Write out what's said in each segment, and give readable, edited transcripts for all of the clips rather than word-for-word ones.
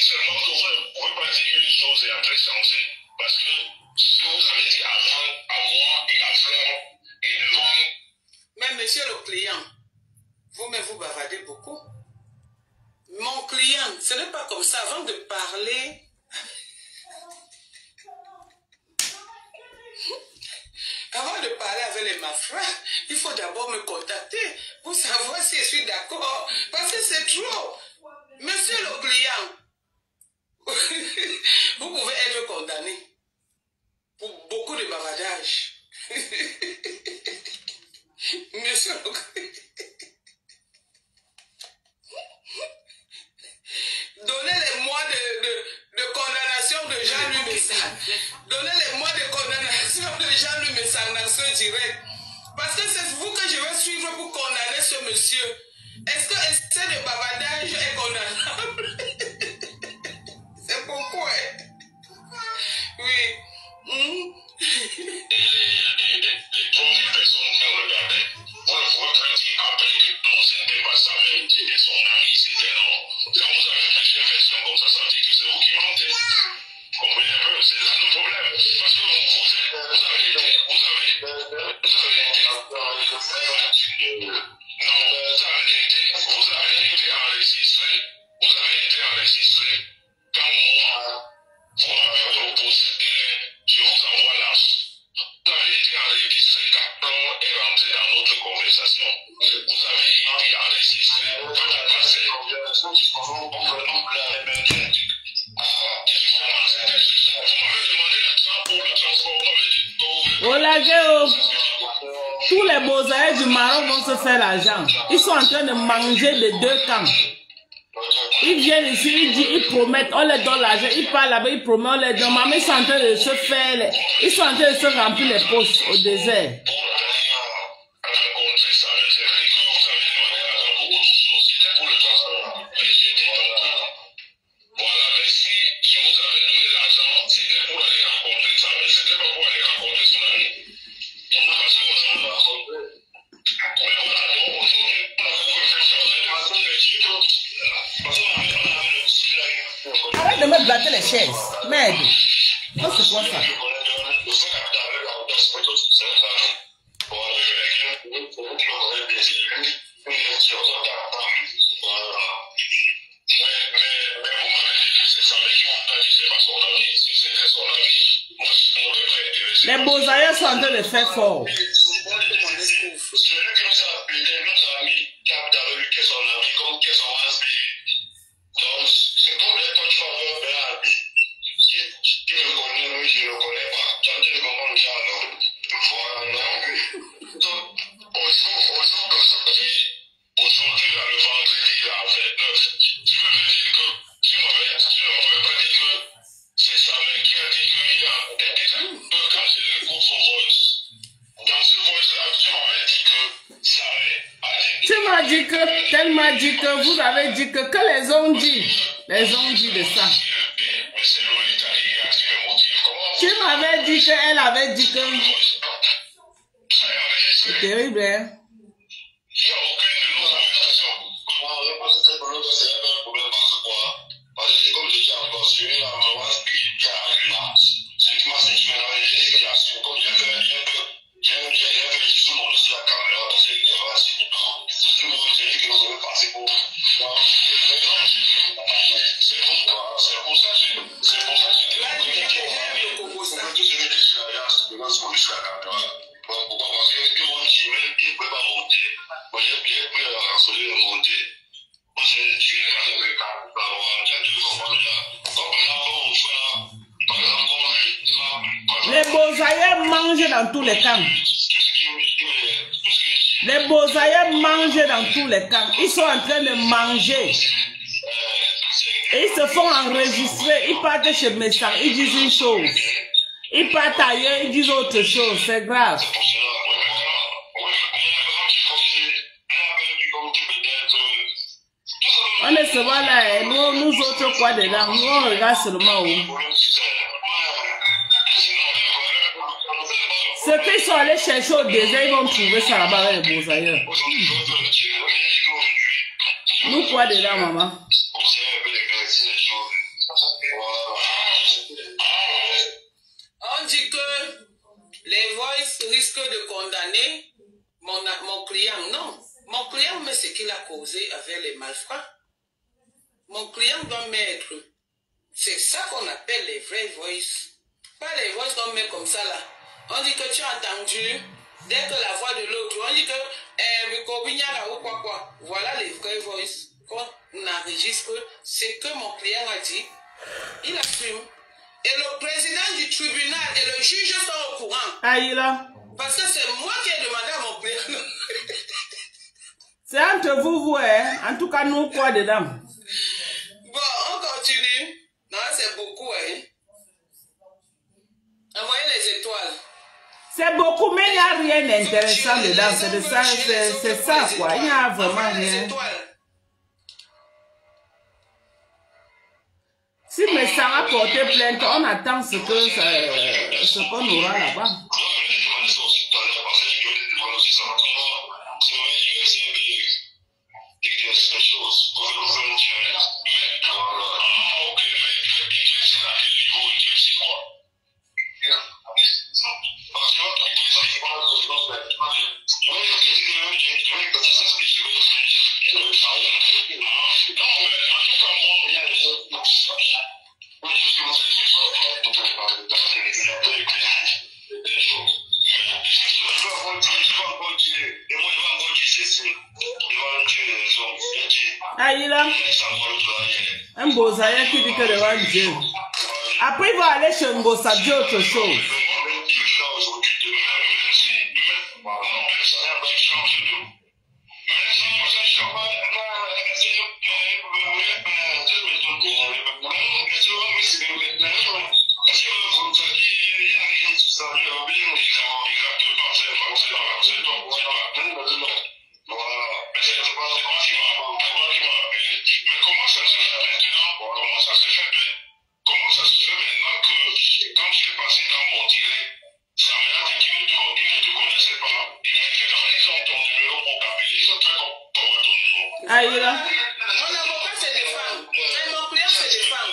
seulement que vous ne pouvez pas dire une chose et après changer. Parce que ce que vous avez dit avant, à moi et à Fleur et devant. Mais monsieur le client, vous-même vous bavardez beaucoup. Mon client, ce n'est pas comme ça. Avant de parler, avec les mafras, il faut d'abord me contacter pour savoir si je suis d'accord. Parce que c'est trop. Monsieur le client, vous pouvez être condamné pour beaucoup de bavardage. Monsieur le client. Donnez les mois de condamnation de Jean-Louis Messang. Donnez les mois de condamnation de Jean-Louis Messang dans ce direct. Parce que c'est vous que je vais suivre pour condamner ce monsieur. Est-ce que excès de bavardage est condamnable? C'est pourquoi. Oui. Les premières personnes qui ont regardé, vous ne pouvez pas dire après que non, ce n'était pas ça, mais c'était son ami, c'était non. Quand vous avez plusieurs versions comme ça veut dire que c'est vous qui mentez. Comprenez un peu, c'est là le problème. Parce que vous avez été enregistré. Vous avez été enregistré. Quand moi, vous m'avez proposé, je vous envoie là. Vous avez été enregistré quand Flore est rentré dans notre conversation. Vous avez été enregistré quand il passait. Tous les beaux-arts du Maroc vont se faire l'argent. Ils sont en train de manger les deux camps. Ils viennent ici, ils promettent, on leur donne l'argent, ils parlent là-bas, ils promettent, on leur donne. Maman, ils sont en train de se faire, ils sont en train de se remplir les poches au désert. Arrête de me blatter les chaises. Merde. Non, c'est quoi ça? Les beaux-aïeux sont en train de faire fort. Tellement dit que vous avez dit que les ont dit. Les ont dit de ça. Tu m'avais dit qu'elle avait dit que... C'est terrible, hein? Les beaux-aïeux mangent dans tous les camps. Les beaux-aïeux mangent dans tous les camps. Ils sont en train de manger. Et ils se font enregistrer. Ils partent chez Messang. Ils disent une chose. Ils partent ailleurs. Ils disent autre chose. C'est grave. On est seulement là. Nous autres quoi dedans. Nous on regarde seulement où. Ceux qui sont allés chercher au désert, ils vont trouver ça là-bas avec les beaux-ailleurs. Nous quoi dedans, maman? On dit que les voices risquent de condamner mon client. Non, mon client met ce qu'il a causé avec les malfrats. Mon client doit mettre. C'est ça qu'on appelle les vraies voices. Pas les voices qu'on met comme ça là. On dit que tu as entendu dès que la voix de l'autre. On dit que ou quoi. Voilà les vraies voices qu'on enregistre. C'est que mon client a dit. Il assume. Et le président du tribunal et le juge sont au courant. Aïe là. Parce que c'est moi qui ai demandé à mon client. C'est entre vous, hein. En tout cas, nous, quoi dedans? Bon, on continue. Non, c'est beaucoup, hein. Envoyez les étoiles. C'est beaucoup, mais il n'y a rien d'intéressant dedans. C'est ça, quoi. Il n'y a vraiment rien. Si mes sangs a porté plainte, on attend ce qu'on aura là-bas. Aïe là, un Bosaïen qui dit que devant Dieu. Après, il va aller chez Mbosa dire autre chose. Aïe là. Mon avocat se défend. Et mon client se défend.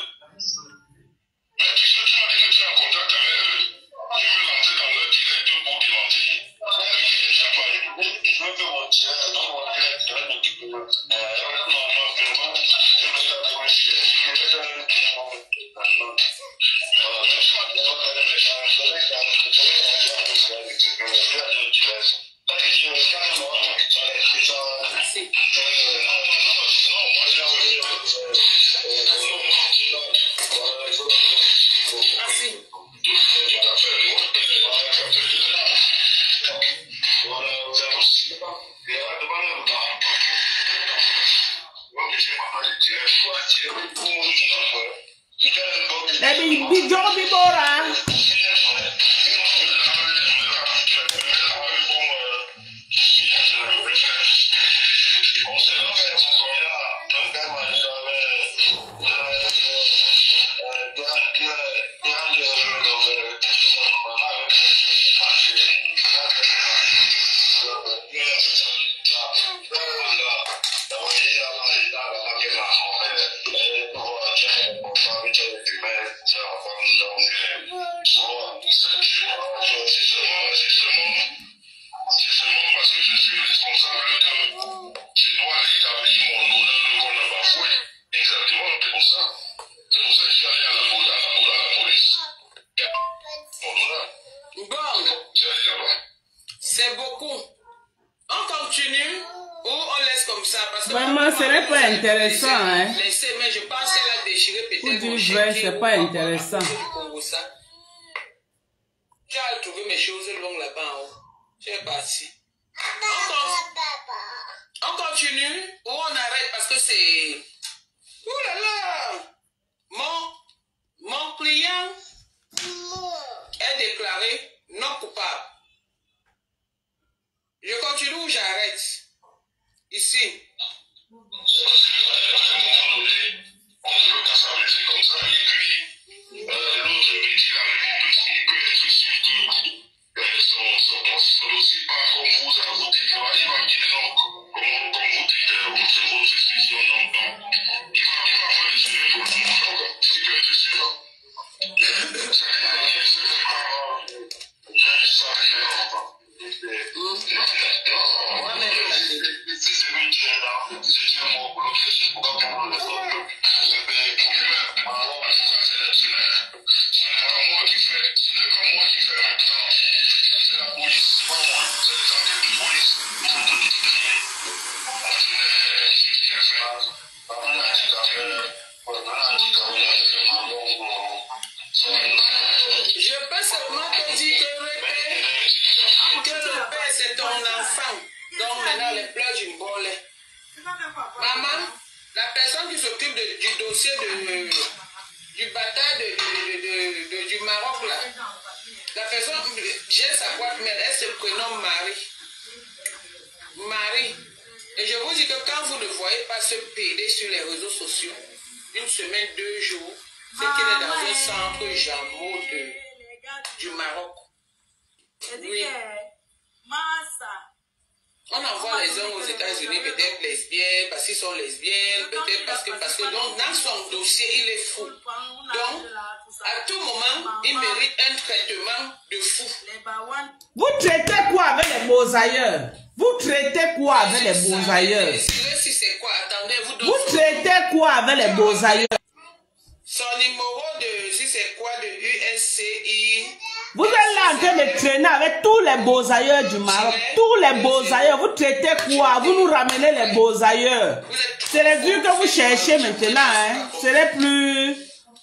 C'est beaucoup. On continue ou on laisse comme ça parce que vraiment, ce n'est pas intéressant, hein. Laissez, mais je pense qu'elle a déchiré peut-être. Pour dire vrai, c'est pas intéressant. Tu as trouvé mes choses longues là-bas en haut. Tu es parti. On continue ou on arrête parce que c'est... Ouh là là! Mon client est déclaré non coupable. Je continue ou j'arrête? Ici. Je peux seulement te dire que le père c'est ton enfant. Donc maintenant les pleurs d'une bolle. Maman, la personne qui s'occupe du dossier du bataille du Maroc là, la personne, j'ai sa boîte mail, elle se prénomme Marie. Marie. Et je vous dis que quand vous ne voyez pas ce PD sur les réseaux sociaux, une semaine, 2 jours, c'est qu'il est dans un centre Jameau du Maroc. Oui. On envoie les hommes aux États-Unis, peut-être lesbiennes, parce qu'ils sont lesbiennes, peut-être parce que donc dans son dossier, il est fou. Donc, à tout moment, il mérite un traitement de fou. Vous traitez quoi avec les beaux ailleurs? Vous traitez quoi avec les beaux ailleurs? Si c'est quoi? Attendez, vous traitez quoi avec les beaux ailleurs? Son numéro de, si c'est quoi, de USCI. Vous êtes là en train de traîner avec tous les beaux ailleurs du Maroc. Tous les beaux ailleurs. Vous traitez quoi? Vous nous ramenez les beaux ailleurs. C'est les vues que vous cherchez maintenant. Hein. Ce n'est plus...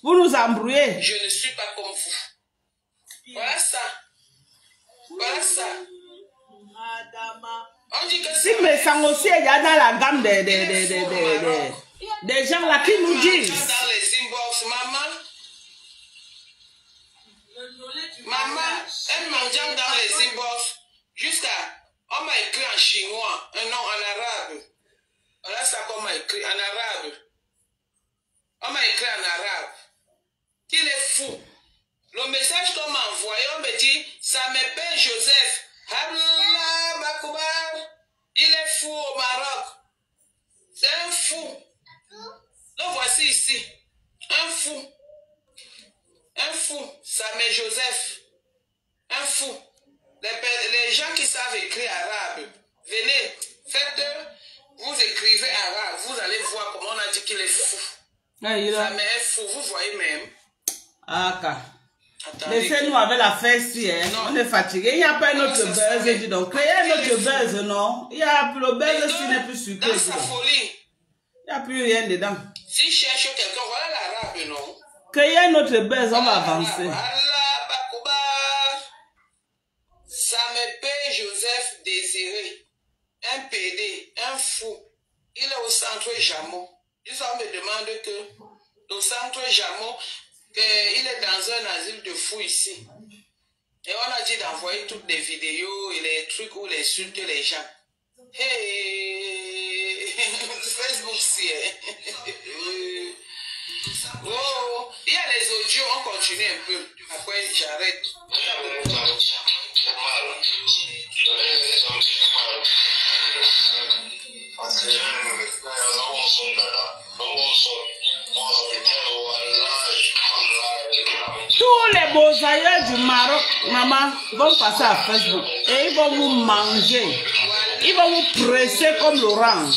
Vous nous embrouillez. Je ne suis pas comme vous. Voilà ça. Voilà ça. On dit que si me sens aussi, il y a dans la gamme des gens là qui nous disent. Dans les inbox, maman, un mendiant dans les inbox, jusqu'à, on m'a écrit en chinois, un nom en arabe. Voilà ça qu'on m'a écrit en arabe. On m'a écrit en arabe. Qu'il est fou. Le message qu'on m'a envoyé, on me dit, ça m'appelle Joseph. Allah Bakoubar. Il est fou au Maroc. C'est un fou. Le voici ici. Un fou. Un fou. Ça m'est Joseph. Un fou. Les gens qui savent écrire arabe, venez, faites, vous écrivez arabe, vous allez voir comment on a dit qu'il est fou. Ça m'est fou, vous voyez même. Ah, laissez-nous avec la fesse, hein. On est fatigué. Il n'y a pas un autre buzz, dis donc. Créez un autre buzz, non? Il y a le buzz qui n'est plus sucré. Dans sa folie. Il n'y a plus rien dedans. Si je cherche quelqu'un, voilà l'arabe, non? Créez un autre buzz, on va avancer. Allah Bakoubar. Ça me paye Joseph Désiré. Un PD, un fou. Il est au centre Jameau. Ils me demandent que le centre Jameau, il est dans un asile de fous ici. Et on a dit d'envoyer toutes les vidéos et les trucs où il insulte les gens. Hey, Facebook, si. Oh, il y a les audios, on continue un peu. Après, j'arrête. Tous les beaux ailleurs du Maroc, maman, vont passer à Facebook et ils vont vous manger. Ils vont vous presser comme l'orange.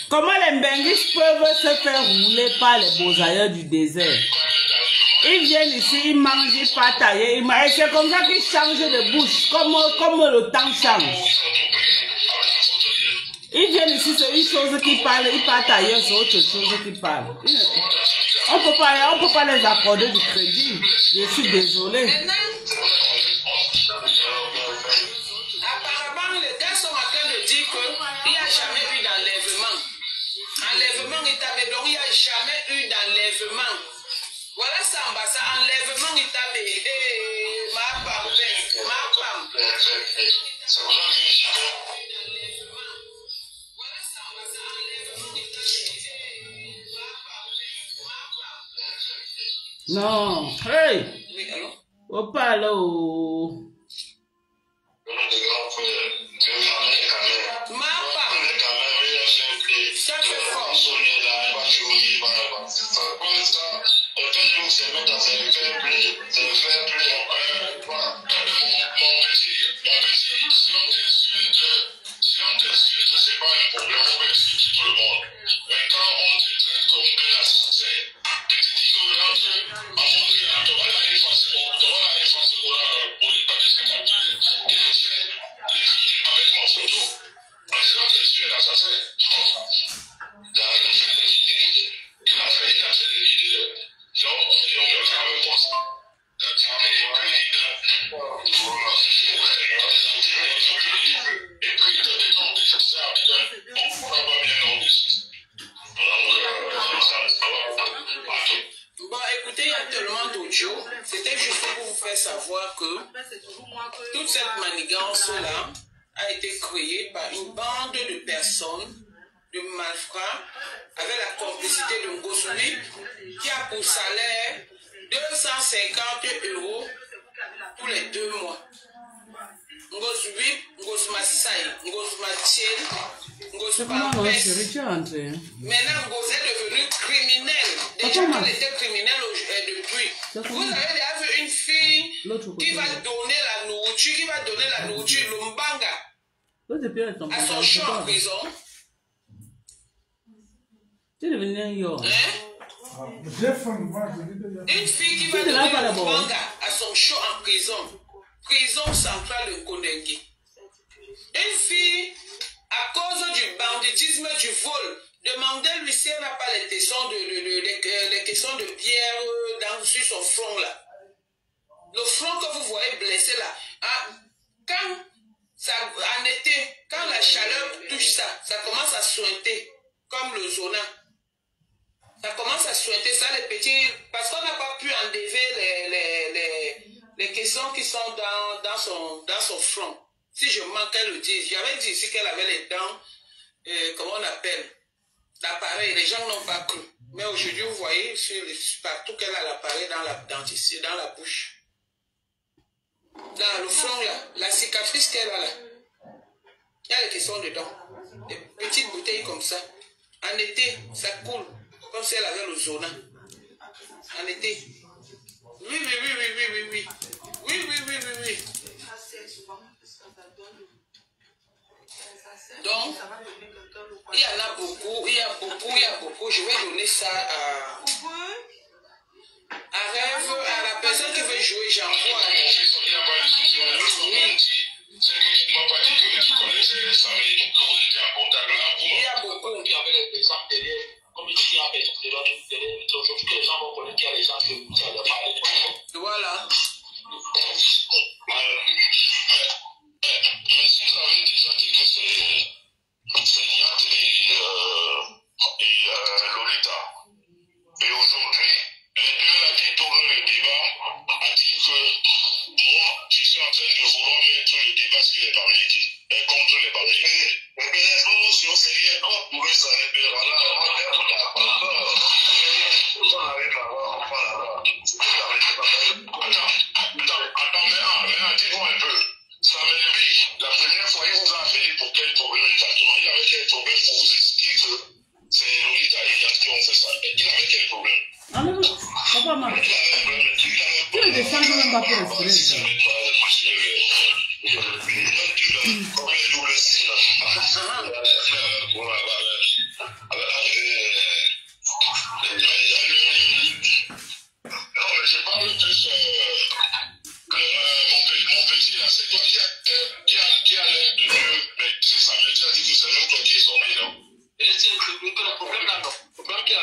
Comment les Mbengis peuvent se faire rouler par les beaux-ailleurs du désert? Ils viennent ici, ils mangent, ils partagent, et c'est comme ça qu'ils changent de bouche, comme le temps change. Ils viennent ici, c'est une chose qu'ils parlent, ils partent ailleurs, c'est autre chose qu'ils parlent. On peut pas les accorder du crédit. Je suis désolé. Apparemment, les gars sont en train de dire qu'il n'y a jamais eu d'enlèvement. Enlèvement Itabé, donc il n'y a jamais eu d'enlèvement. Voilà ça, ça, enlèvement Itabé. Ma femme. Non, hey! Oui, allô? Oh, pas là. Bon, écoutez, il y a tellement d'audio. C'était juste pour vous faire savoir que toute cette manigance-là a été créée par une bande de personnes, de malfrats, avec la complicité de Ngosumi, qui a pour salaire 250 € tous les 2 mois. Ngosumi, Ngosuma Sai, Ngosuma Tien, Ngosuma Pes. Maintenant, Ngos est devenu criminel. Déjà qu'elle était criminelle depuis. Vous avez déjà vu une fille qui va donner la nourriture, l'Umbanga, à son champ en prison. Hein? Une fille qui va donner l'Umbanga à son champ en prison. Prison centrale de Kondengi. Une fille, à cause du banditisme, du vol, demandez-lui si elle n'a pas les tessons les caissons de pierre sur son front là. Le front que vous voyez blessé là. Quand ça, en été, quand la chaleur touche ça, ça commence à suinter, comme le zona. Ça commence à suinter ça, les petits, parce qu'on n'a pas pu enlever les caissons qui sont dans son front. Si je manquais le dire, j'avais dit ici qu'elle avait les dents, comment on appelle, l'appareil, les gens n'ont pas cru. Mais aujourd'hui, vous voyez, partout qu'elle a l'appareil dans la dentition, dans la bouche. Dans le front là, la cicatrice qu'elle a là, il y a les caissons dedans. Des petites bouteilles comme ça. En été, ça coule, comme si elle avait le zona. En été. Oui. Donc, il y en a beaucoup, Je vais donner ça à Rêve, à la personne qui veut jouer, j'envoie. Il y a beaucoup. Voilà. Mais si vous avez déjà dit que c'est Niat et Lolita, et aujourd'hui, les deux là qui tournent le débat a dit que moi, je suis en train de vouloir mettre le débat sur les Bamileke et contre les Bamileke. Mais les solutions, c'est rien contre pour eux, ça répète. Voilà, on arrive là-bas, on va là-bas. Attends, mais dis-moi un peu. Ça veut dire, la première fois, il vous a appelé pour quel problème exactement? Il avait quel problème pour vous expliquer que c'est Lolita et Niat qui ont fait ça? Il avait quel problème? Papa, maman. Tu le descends même pas pour respirer. Comme les doubles signes.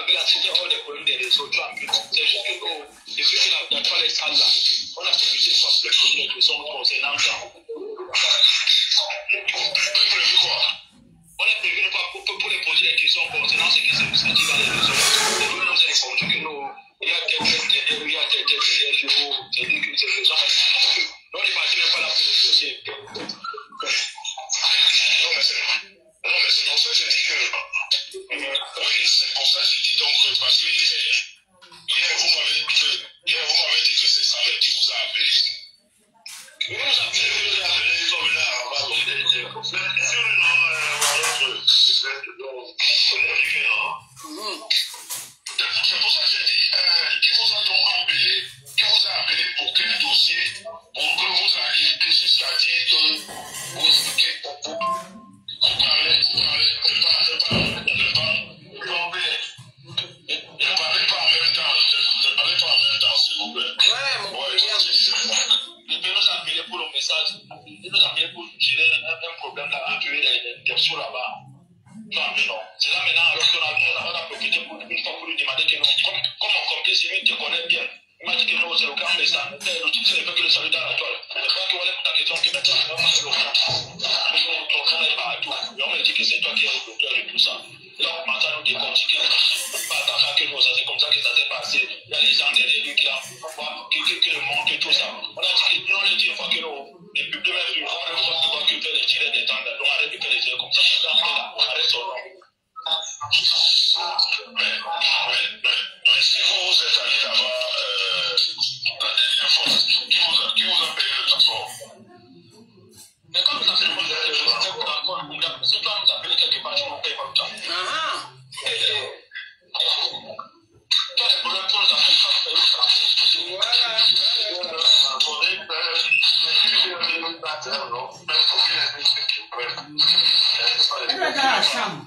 malgré la c'était hors des problèmes des réseaux, tu as vu. C'est juste que depuis que la toilette sale là, on a publié une fois plus de produits qui sont concernant ça. Prévu quoi? On a prévu pour les produits qui sont concernant ce qui se dit dans les réseaux. Nous, nous avons que nous, il y a des jours, c'est-à-dire que c'est les gens. On n'est pas même pas là pour le dossier. Non, mais c'est pour ça que je dis que. Oui, c'est pour ça que je dis donc, parce que hier vous m'avez dit que c'est ça, mais qui vous a appelé? Vous nous appelez, ils sont là, on va donner des. C'est pour ça que je dis, qui vous a donc appelé pour quel dossier, pour que vous arriviez jusqu'à dire que vous parlez, ne parlez pas en même temps, s'il vous plaît. Il peut nous appeler pour le message, il nous appeler pour gérer un problème là, appuyer des questions là-bas. Non. C'est là maintenant, alors qu'on a profité pour une fois pour lui demander que nous, comme on complice, lui te connaît bien. Il m'a dit que non, c'est le cas, mais ça, le titre, c'est pas que le salut dans la toile. Je crois que voilà ta question qui maintenant, c'est vraiment le cas. Ton frère est partout. Et on me dit que c'est toi qui es le docteur de tout ça. Et là, on commence à nous décortiquer. Pas attendre que nous, c'est comme ça que ça s'est passé. Il y a les gens derrière lui qui le montrent et tout ça. On a dit que, on a dit une fois que nous, les publics, même, on voit que faire les tirets des temps, donc arrête de faire les tirets comme ça. On arrête son nom. Mais si vous êtes allé là-bas, la dernière fois, qui vous a payé le transport? Mais quand vous appelez le transport, si toi nous appelez quelque part, tu ne payes pas le temps. Toi, les problèmes pour nous appeler, tu payes le transport. Elle va dans la chambre.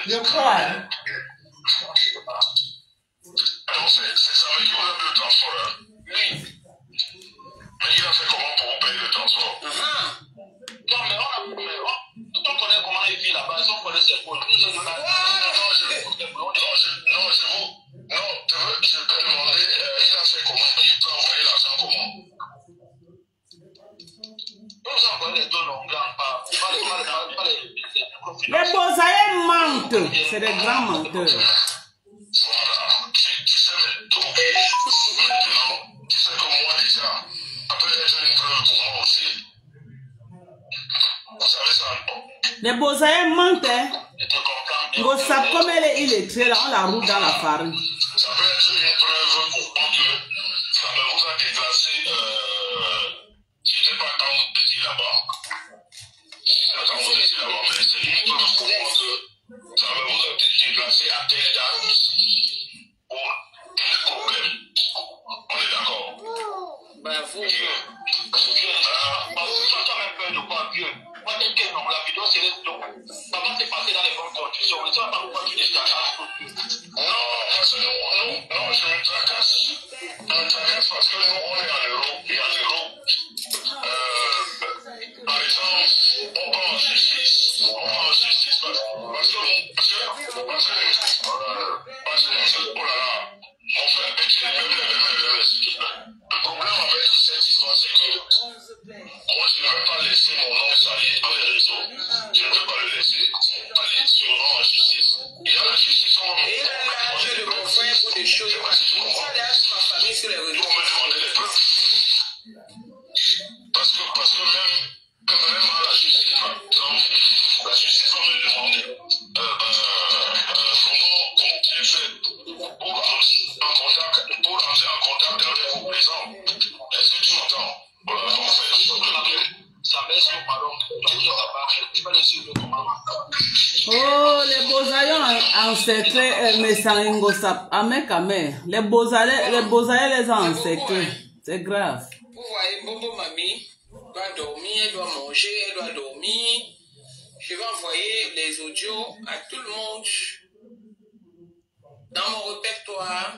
Je crois. Alors, c'est ça qui vous a payé le transport, hein? Oui. Mais il a fait comment pour vous payer le transport? Non, mais on connaît comment il vit là-bas, on connaît ses points. Je peux demander, il a fait comment? Il peut envoyer l'argent comment? Nous envoyons les dons, on ne gagne pas. Les Bosaïens mentent. C'est des grands menteurs. Voilà. Tu sais, donc, maintenant, tu sais que moi déjà, après être une preuve pour moi aussi, vous savez ça, non? Les Bosaïens mentent. Je te comprends. Vous savez comme il est très là, on la roule dans la farine. Ça peut être une preuve pour moi que ça vous a déplacé, je n'étais pas quand vous étiez là-bas. Mais c'est une preuve pour moi que ça vous a déplacé à telle date pour tel problème. On est d'accord? Ben, vous, vieux. Tu as même peur de quoi, vieux? Moi, dès que non, la vidéo, c'est les dons. Ça va se passer dans les bonnes conditions. Mais tu vas pas nous voir tu les tracasses. Non, parce que non, je me tracasse. Je me tracasse parce que nous, on est en Europe. Et en Europe, par exemple, on va en justice. Parce que, oh là là, on fait un petit le problème avec cette histoire, c'est que moi, je ne vais pas laisser mon nom salir dans les réseaux. Je ne vais pas le laisser aller sur en justice. Il y a la justice, on va de mon frère pour des choses. Ma famille sur les réseaux. Ils vont me demander les preuves. Parce que même à la justice, par exemple, la justice va me demander comment tu fais pour entrer en contact avec vos présents. Est-ce que tu m'entends? Voilà, donc ça baisse au Maroc. Tu vas le suivre comment? Oh, les Bosaïens encerclés, mais sans ingosap. Amen. Les Bosaïens les ont encerclés. C'est grave. Vous voyez, Bobo Mamie doit dormir, elle doit manger, elle doit dormir. Je vais envoyer les audios à tout le monde. Dans mon répertoire,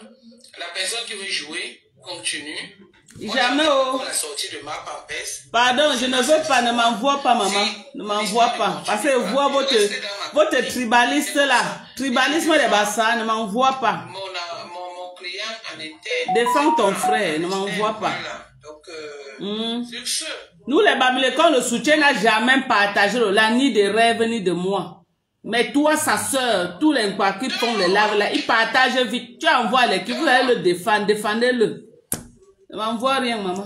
la personne qui veut jouer continue. Jamais oh. La sortie de ma pampesse. Pardon, je ne veux pas, ne m'envoie pas, maman. Ne m'envoie pas. Parce que voit votre tribaliste là. Tribalisme des bassins, ne m'envoie pas. Mon client en était. Défends ton frère, ne m'envoie pas. Voilà. Donc, sur ce. Nous, les Bamilécons, le soutien n'a jamais partagé le là, ni de rêve, ni de moi. Mais toi, sa soeur, tous les quoi qui font les lives là, ils partagent vite. Tu envoies les qui vous allez le défendre, défendez-le. Ne m'envoie rien, maman.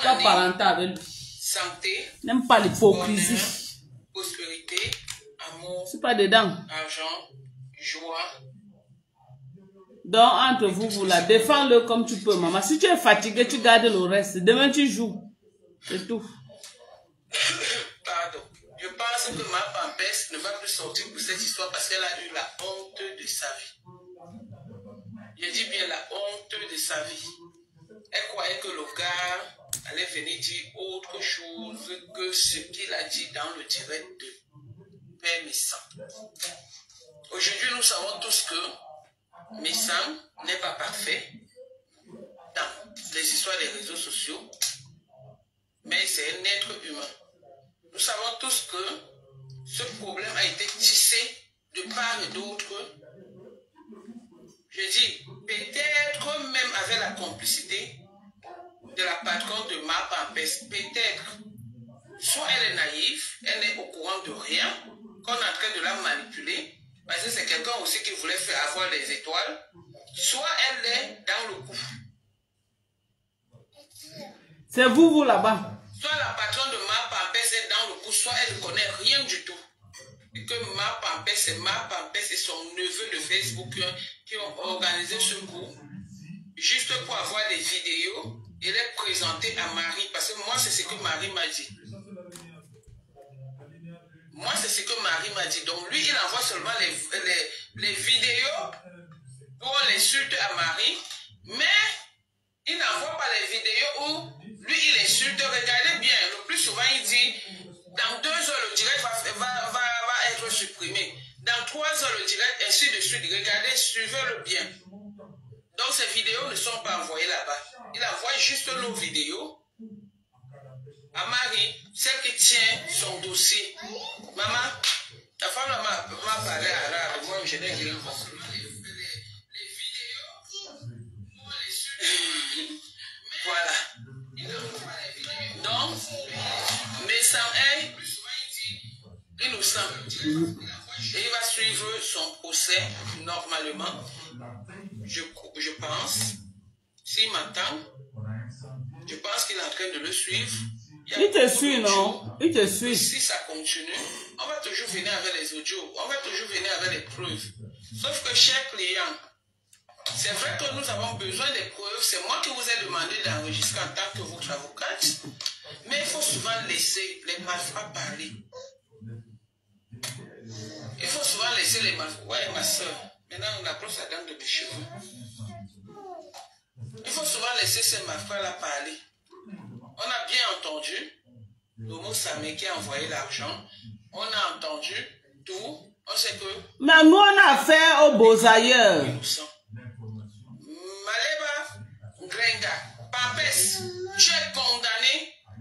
Pas parental avec lui. Santé. N'aime pas l'hypocrisie. Prospérité, amour. C'est pas dedans. Argent, joie. Donc, entre vous, vous la défends-le comme tu peux, maman. Si tu es fatigué, tu gardes le reste. Demain, tu joues. C'est tout. Pardon. Je pense que ma pampesse ne va plus sortir pour cette histoire parce qu'elle a eu la honte de sa vie. Je dis bien la honte de sa vie. Elle croyait que le gars allait venir dire autre chose que ce qu'il a dit dans le direct de Père Messam. Aujourd'hui, nous savons tous que Messam n'est pas parfait dans les histoires des réseaux sociaux, mais c'est un être humain. Nous savons tous que ce problème a été tissé de part et d'autre. Je dis, peut-être même avec la complicité de la patronne de ma pampesse, peut-être, soit elle est naïve, elle n'est au courant de rien, qu'on est en train de la manipuler, parce que c'est quelqu'un aussi qui voulait faire avoir les étoiles, soit elle est dans le coup. C'est vous là-bas. Soit la patronne de ma pampesse est dans le coup, soit elle ne connaît rien du tout. Et que ma pampesse et son neveu de Facebook qui ont organisé ce coup, juste pour avoir des vidéos et les présenter à Marie. Parce que moi, c'est ce que Marie m'a dit. Moi, c'est ce que Marie m'a dit. Donc, lui, il envoie seulement les vidéos pour l'insulte à Marie, mais il n'envoie pas les vidéos où lui, il insulte. Regardez bien, le plus souvent, il dit, dans 2 heures, le direct va être supprimé. Dans 3 heures, le direct, ainsi de suite. Regardez, suivez-le bien. Donc, ces vidéos ne sont pas envoyées là-bas. Il envoie juste nos vidéos à Marie, celle qui tient son dossier. Maman, ta femme m'a parlé arabe. Moi, je n'ai rien compris. Les vidéos, voilà. Donc, Messam est innocent. Et il va suivre son procès normalement. Je pense, s'il m'entend, je pense qu'il est en train de le suivre. Il te suit, non? Il te suit. Si ça continue, on va toujours venir avec les audios, on va toujours venir avec les preuves. Sauf que, chers clients, c'est vrai que nous avons besoin des preuves. C'est moi qui vous ai demandé d'enregistrer en tant que votre avocate. Mais il faut souvent laisser les malfrats parler. Il faut souvent laisser les malfrats. Ouais, ma soeur, maintenant on approche la dame de mes cheveux. Il faut souvent laisser ces malfrats-là parler. On a bien entendu Lomo Samé qui a envoyé l'argent. On a entendu tout. On sait que... Mais nous, on a fait aux beaux ailleurs. Maleba Grenga, Papes, tu es condamné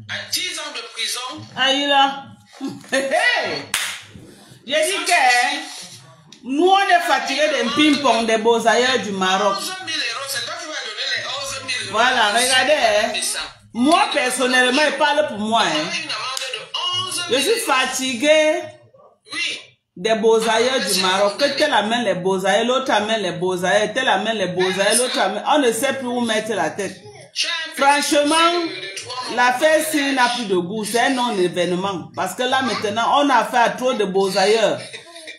à 10 ans de prison. Aïe là. J'ai dit que nous, on est fatigués des ping-pong des beaux ailleurs du Maroc. 11 000 €, c'est toi qui vas donner les 11 000 €. Voilà, regardez. Moi, personnellement, il parle pour moi. Je suis fatigué des beaux-ailleurs du Maroc. Que tel amène les beaux-ailleurs, l'autre amène les beaux-ailleurs, tel amène les beaux-ailleurs, l'autre amène... On ne sait plus où mettre la tête. Franchement, l'affaire s'il n'a plus de goût, c'est un non-événement. Parce que là, maintenant, on a affaire à trop de beaux-ailleurs.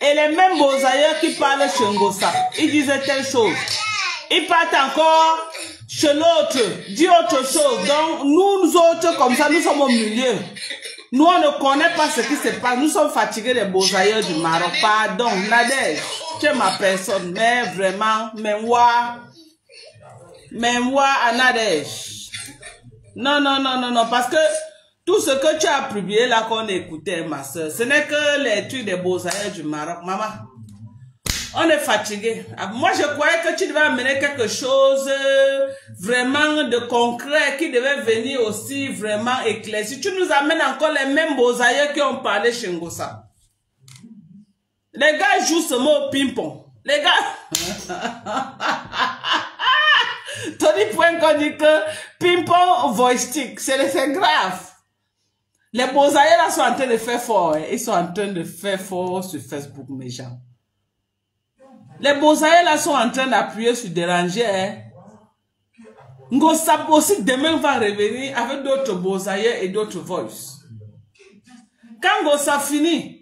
Et les mêmes beaux-ailleurs qui parlent Chengosa, ils disaient telle chose. Ils partent encore chez l'autre, dit autre chose. Donc, nous autres, comme ça, nous sommes au milieu. Nous, on ne connaît pas ce qui se passe. Nous sommes fatigués des beaux-ailleurs du Maroc. Pardon, Nadège, tu es ma personne. Mais vraiment, mais moi, à Nadège. Non, parce que tout ce que tu as publié là qu'on écoutait, ma soeur, ce n'est que les trucs des beaux-ailleurs du Maroc. Maman, on est fatigué. Moi, je croyais que tu devais amener quelque chose vraiment de concret qui devait venir aussi vraiment éclairci. Tu nous amènes encore les mêmes beaux-ailleurs qui ont parlé chez Ngossa. Les gars jouent ce mot ping-pong. Les gars. Tony Point dit que ping-pong voice stick, c'est grave. Les Bozaïens là sont en train de faire fort. Hein. Ils sont en train de faire fort sur Facebook, mes gens. Les Bozaïens là sont en train d'appuyer sur déranger. Hein. Ngosap aussi demain va revenir avec d'autres Bozaïens et d'autres voices. Quand Ngosap finit,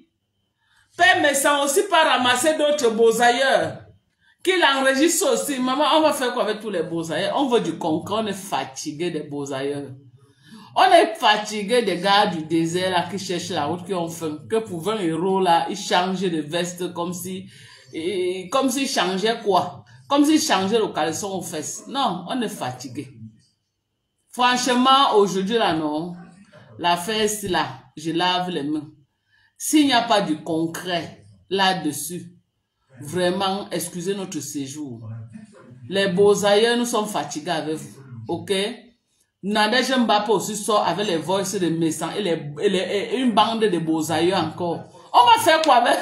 Père Messan aussi pas ramasser d'autres Bozaïens. Qu'il enregistre aussi. Maman, on va faire quoi avec tous les Bozaïens? On veut du concret, on est fatigué des Bozaïens. On est fatigué des gars du désert là qui cherchent la route, qui ont faim. Que pour 20 € là, ils changent de veste comme si changeaient quoi? Comme s'ils changeaient le caleçon aux fesses. Non, on est fatigué. Franchement, aujourd'hui là, non. La fesse là, je lave les mains. S'il n'y a pas du concret là-dessus, vraiment, excusez notre séjour. Les Bozaïens, nous sommes fatigués avec vous. Ok? Nadège Mbappé aussi sort avec les voices de Messan et une bande de Bozaïens encore. On va faire quoi avec?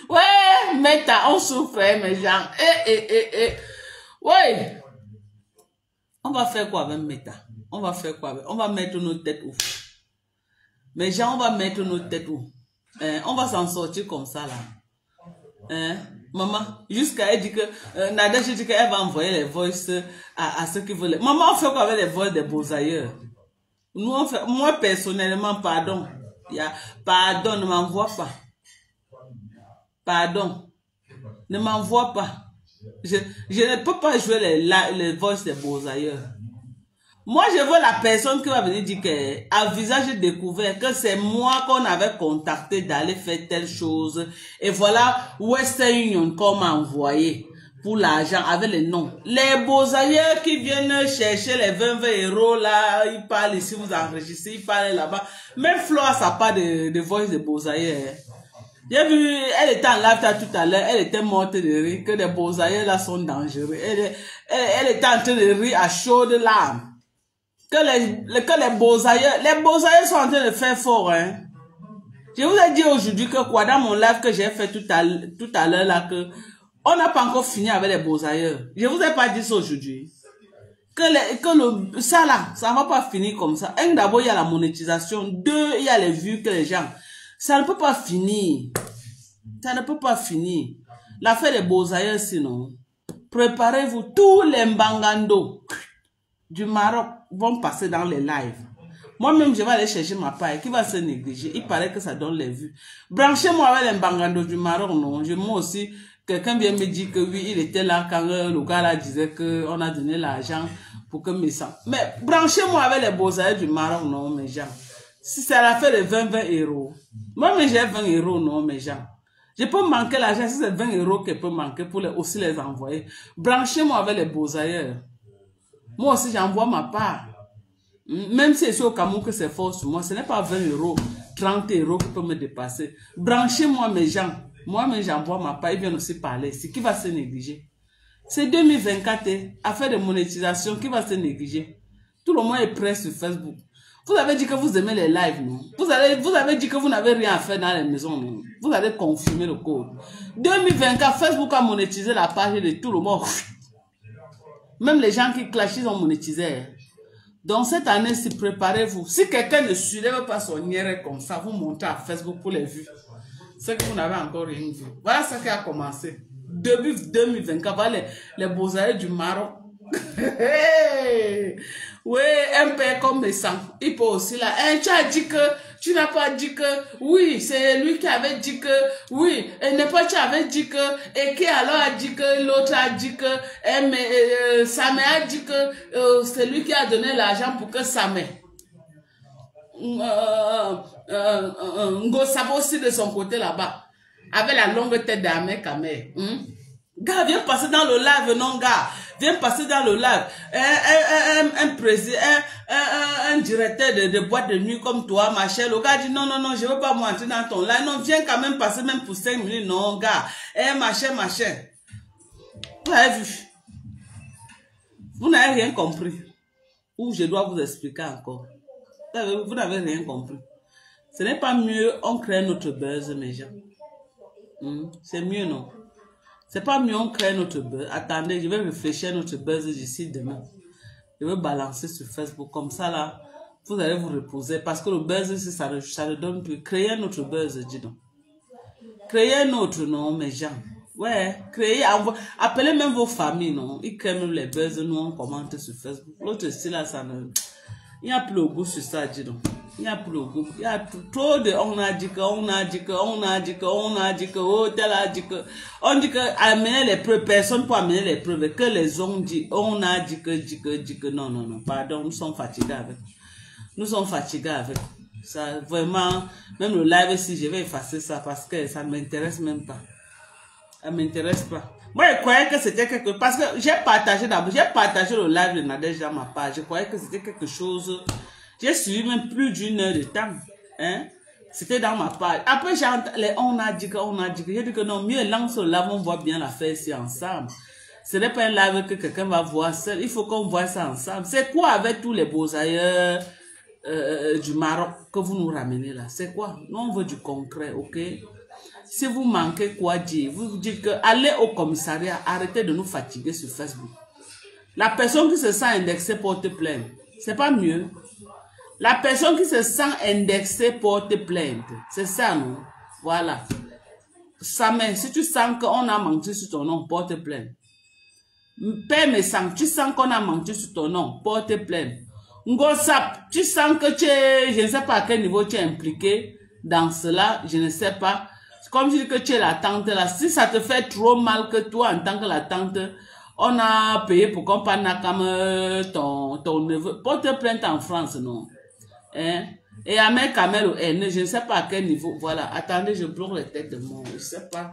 Ouais, Meta, on souffre, mes gens. Ouais. On va faire quoi avec Meta? On va faire quoi avec? On va mettre nos têtes où? Mes gens, on va mettre nos têtes où? On va s'en sortir comme ça, là. Maman, jusqu'à elle dit que Nadège dit qu'elle va envoyer les voices à ceux qui veulent. Maman, on fait quoi avec les voices des Bozaïens? Nous, on fait, moi, personnellement, pardon. Pardon, ne m'envoie pas. Pardon. Ne m'envoie pas. Je ne peux pas jouer les voices des Bozaïens. Moi, je veux la personne qui va venir dire qu'à visage découvert, que c'est moi qu'on avait contacté d'aller faire telle chose. Et voilà, Western Union qu'on m'a envoyé pour l'argent avec les noms. Les Bozaïens qui viennent chercher les 20 € là, ils parlent ici, vous enregistrez, ils parlent là-bas. Même Flo a sa part de voice de Bozaïens. J'ai vu, elle était en live tout à l'heure, elle était morte de rire, que les Bozaïens là sont dangereux. Elle était en train de rire à chaudes larmes. Que les Bozaïens sont en train de faire fort, hein. Je vous ai dit aujourd'hui que quoi, dans mon live que j'ai fait tout à l'heure là, que on n'a pas encore fini avec les Bozaïens. Je vous ai pas dit ça aujourd'hui. Ça là, ça va pas finir comme ça. Un, d'abord, il y a la monétisation. Deux, il y a les vues que les gens. Ça ne peut pas finir. Ça ne peut pas finir. L'affaire des Bozaïens, sinon, préparez-vous, tous les Mbangando du Maroc vont passer dans les lives. Moi-même, je vais aller chercher ma paille qui va se négliger. Il paraît que ça donne les vues. Branchez-moi avec les Mbangando du Maroc, non. Moi aussi, quelqu'un vient me dire que oui, il était là quand le gars là disait qu'on a donné l'argent pour que mes sangs. Mais branchez-moi avec les Bozaïens du Maroc, non, mes gens. Si c'est l'affaire de 20 €. Moi-même, j'ai 20 €, non, mes gens. Je peux manquer l'argent si c'est 20 € que je peux manquer pour aussi les envoyer. Branchez-moi avec les Bozaïens. Moi aussi, j'envoie ma part. Même si c'est au Cameroun que c'est fort sur moi, ce n'est pas 20 €, 30 € qui peut me dépasser. Branchez-moi mes gens. Moi-même, j'envoie ma part. Ils viennent aussi parler. C'est qui va se négliger? C'est 2024, affaire de monétisation, qui va se négliger? Tout le monde est prêt sur Facebook. Vous avez dit que vous aimez les lives, non? Vous avez dit que vous n'avez rien à faire dans les maisons, non? Vous allez confirmer le code. 2024, Facebook a monétisé la page de tout le monde. Même les gens qui clashent, ils ont monétisé. Donc cette année, si préparez-vous. Si quelqu'un ne soulève pas son nière comme ça, vous montez à Facebook pour les vues. C'est que vous n'avez encore rien vu. Voilà ce qui a commencé. Début 2024, voilà les Bozaïens du Maroc. Oui, un père comme Messan, il peut aussi là. Tu as dit que, tu n'as pas dit que, oui, c'est lui qui avait dit que, oui, et n'est pas tu avais dit que, et qui alors a dit que, l'autre a dit que, Samé a dit que, c'est lui qui a donné l'argent pour que Samé. Ngosabo aussi de son côté là-bas, avec la longue tête d'Ahmed Kamé. Gars, viens passer dans le live, non, gars. Viens passer dans le live. Un président, un directeur de boîte de nuit comme toi, machin. Le gars dit non, non, non, je veux pas m'entrer dans ton live. Non, viens quand même passer même pour 5 minutes. Non, gars. Machin, machin. Vous avez vu? Vous n'avez rien compris. Ou je dois vous expliquer encore. Vous n'avez rien compris. Ce n'est pas mieux, on crée notre buzz, mes gens. C'est mieux, non? C'est pas mieux, on crée notre buzz. Attendez, je vais réfléchir à notre buzz d'ici demain. Je vais balancer sur Facebook. Comme ça, là, vous allez vous reposer. Parce que le buzz, ça ne donne plus. Créez notre buzz, dis donc. Créez notre nom, mes gens. Ouais, créez, appelez même vos familles, non? Ils créent même les buzz, nous, on commente sur Facebook. L'autre style, là, ça ne... Il n'y a plus le goût sur ça, dis donc. Il n'y a plus le goût. Il y a trop de... On a dit que, oh, tel a dit que... On dit que, amener les preuves, personne pour amener les preuves. Que les hommes disent, on a dit que, non, non, non, pardon, nous sommes fatigués avec. Nous sommes fatigués avec. Ça, vraiment, même le live, si je vais effacer ça, parce que ça ne m'intéresse même pas. Ça ne m'intéresse pas. Moi, je croyais que c'était quelque chose. Parce que j'ai partagé le live de Nadège dans ma page. Je croyais que c'était quelque chose. J'ai suivi même plus d'une heure de temps. Hein? C'était dans ma page. Après, on a dit que. J'ai dit que non, mieux lance le live, on voit bien l'affaire ici ensemble. Ce n'est pas un live que quelqu'un va voir seul. Il faut qu'on voit ça ensemble. C'est quoi avec tous les beaux ailleurs du Maroc que vous nous ramenez là? C'est quoi? Nous, on veut du concret, ok? Si vous manquez quoi dire, vous dites que allez au commissariat, arrêtez de nous fatiguer sur Facebook. La personne qui se sent indexée porte plainte. C'est pas mieux. La personne qui se sent indexée porte plainte. C'est ça, non? Voilà. Samet, si tu sens qu'on a menti sur ton nom, porte plainte. Père Messang, tu sens qu'on a menti sur ton nom, porte plainte. Ngosap, tu sens que tu es, je ne sais pas à quel niveau tu es impliqué dans cela, je ne sais pas. Comme je dis que tu es la tante là, si ça te fait trop mal que toi en tant que la tante, on a payé pour qu'on parle comme ton neveu. Porte plainte en France, non? Hein? Et à mes caméras, je ne sais pas à quel niveau. Voilà, attendez, je bloque les têtes de mort. Je ne sais pas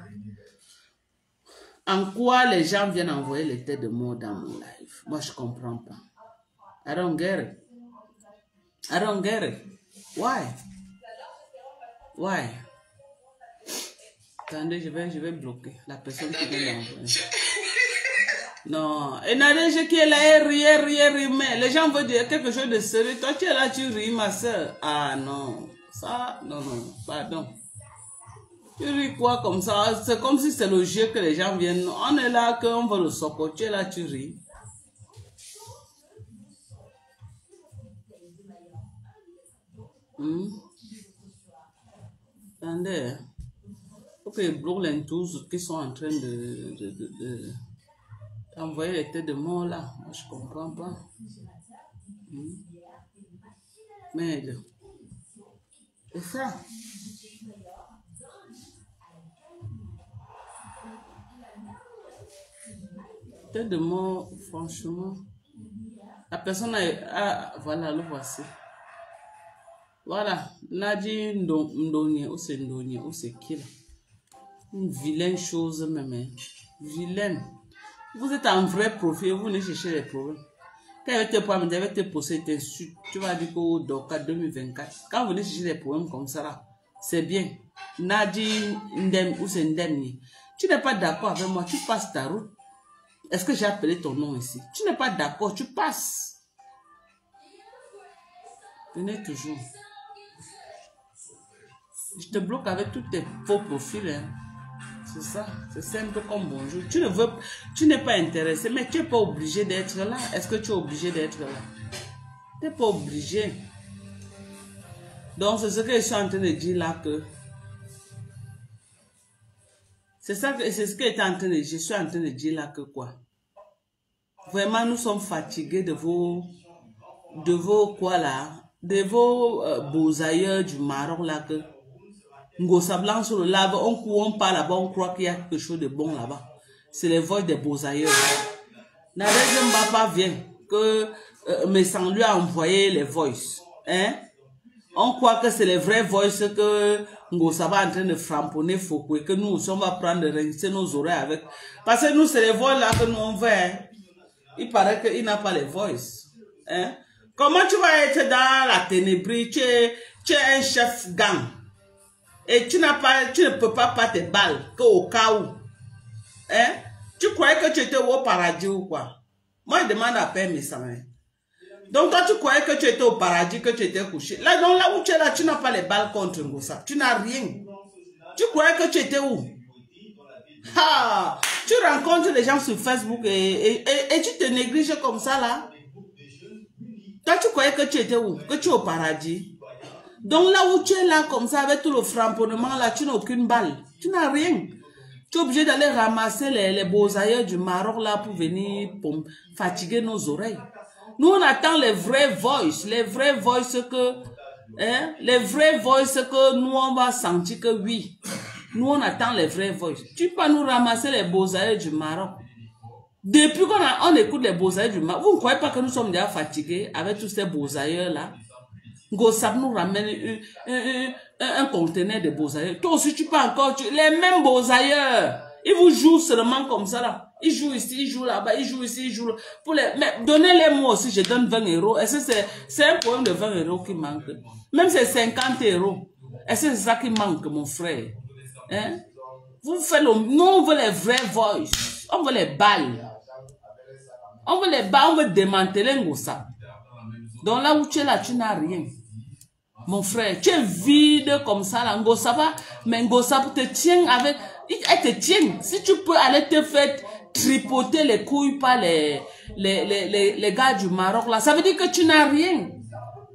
en quoi les gens viennent envoyer les têtes de mort dans mon live. Moi, je ne comprends pas. I don't get it. I don't get it. Why? Why? Attendez, je vais bloquer la personne qui vient l'envoyer. Non, et Nadège qui est là, elle rit, mais les gens veulent dire quelque chose de sérieux. Toi, tu es là, tu ris, ma soeur. Ah non, ça, non, pardon. Tu ris quoi comme ça? C'est comme si c'est le jeu que les gens viennent. On est là, qu'on veut le soccer. Tu es là, tu ris. Attendez. Ok, bloque les tous qui sont en train d'envoyer les têtes de mort là. Moi, je comprends pas. Merde. C'est ça. Tête de mort, franchement. La personne a voilà, le voici. Voilà. Nadi Ndonye, ou c'est Ndonye, ou c'est qui là? Une vilaine chose même. Vilaine. Vous êtes un vrai profil, vous venez chercher les problèmes. Quand il va te poser tes insultes, tu vas dire qu'au DOCA 2024, quand vous venez chercher des problèmes comme ça là, c'est bien. Nadi Ndem ou c'est Ndemni. Tu n'es pas d'accord avec moi, tu passes ta route. Est-ce que j'ai appelé ton nom ici? Tu n'es pas d'accord, tu passes. Venez toujours. Je te bloque avec tous tes faux profils. Hein. C'est ça, c'est simple comme bonjour. Tu n'es pas intéressé, mais tu n'es pas obligé d'être là. Est-ce que tu es obligé d'être là? Tu n'es pas obligé. Donc, c'est ce que je suis en train de dire là que... C'est ce que je suis en train de dire là que quoi? Vraiment, nous sommes fatigués de vos quoi là? De vos beaux ailleurs du Maroc là que... Ngosa blanc sur le lave, on parle là-bas, on croit qu'il y a quelque chose de bon là-bas. C'est les voix des beaux ailleurs. Nadège Mbapa vient que Messan lui a envoyé les voices. Hein? On croit que c'est les vraies voices que Ngosa va en train de framponner Foucault et que nous aussi on va prendre de rincer nos oreilles avec. Parce que nous, c'est les voix là que nous on veut. Hein? Il paraît qu'il n'a pas les voices. Hein? Comment tu vas être dans la ténébrie? Tu es un chef gang. Et tu ne peux pas tes balles qu'au cas où. Hein? Tu croyais que tu étais au paradis ou quoi? Moi, je demande à Père Messang. Donc toi, tu croyais que tu étais au paradis, que tu étais couché. Là, donc, là où tu es là, tu n'as pas les balles contre Ngossa. Tu n'as rien. Tu croyais que tu étais où? Ah, tu rencontres les gens sur Facebook et tu te négliges comme ça là. Toi, tu croyais que tu étais où? Que tu es au paradis. Donc là où tu es là comme ça, avec tout le framponnement là, tu n'as aucune balle. Tu n'as rien. Tu es obligé d'aller ramasser les beaux ailleurs du Maroc là pour venir pour fatiguer nos oreilles. Nous, on attend les vrais voices que, hein, les vrais voices que nous, on va sentir que oui. Nous, on attend les vrais voices. Tu peux nous ramasser les beaux ailleurs du Maroc. Depuis qu'on écoute les beaux ailleurs du Maroc, vous ne croyez pas que nous sommes déjà fatigués avec tous ces beaux ailleurs là? Gossap nous ramène un conteneur de beaux ailleurs. Toi aussi, tu peux encore, les mêmes beaux ailleurs. Ils vous jouent seulement comme ça là. Ils jouent ici, ils jouent là-bas, ils jouent ici, ils jouent là. Mais donnez-les moi aussi, je donne 20 €. Est-ce que c'est un problème de 20 € qui manque? Même c'est 50 €. Est-ce que c'est ça qui manque, mon frère? Hein? Vous faites le... Nous, on veut les vrais voices. On veut les balles. On veut les balles, on veut démanteler Ngossa. Donc là où tu es là, tu n'as rien. Mon frère, tu es vide comme ça là. Ngossa va, mais Ngossa te tient avec... Elle te tient. Si tu peux aller te faire tripoter les couilles par les gars du Maroc là, ça veut dire que tu n'as rien.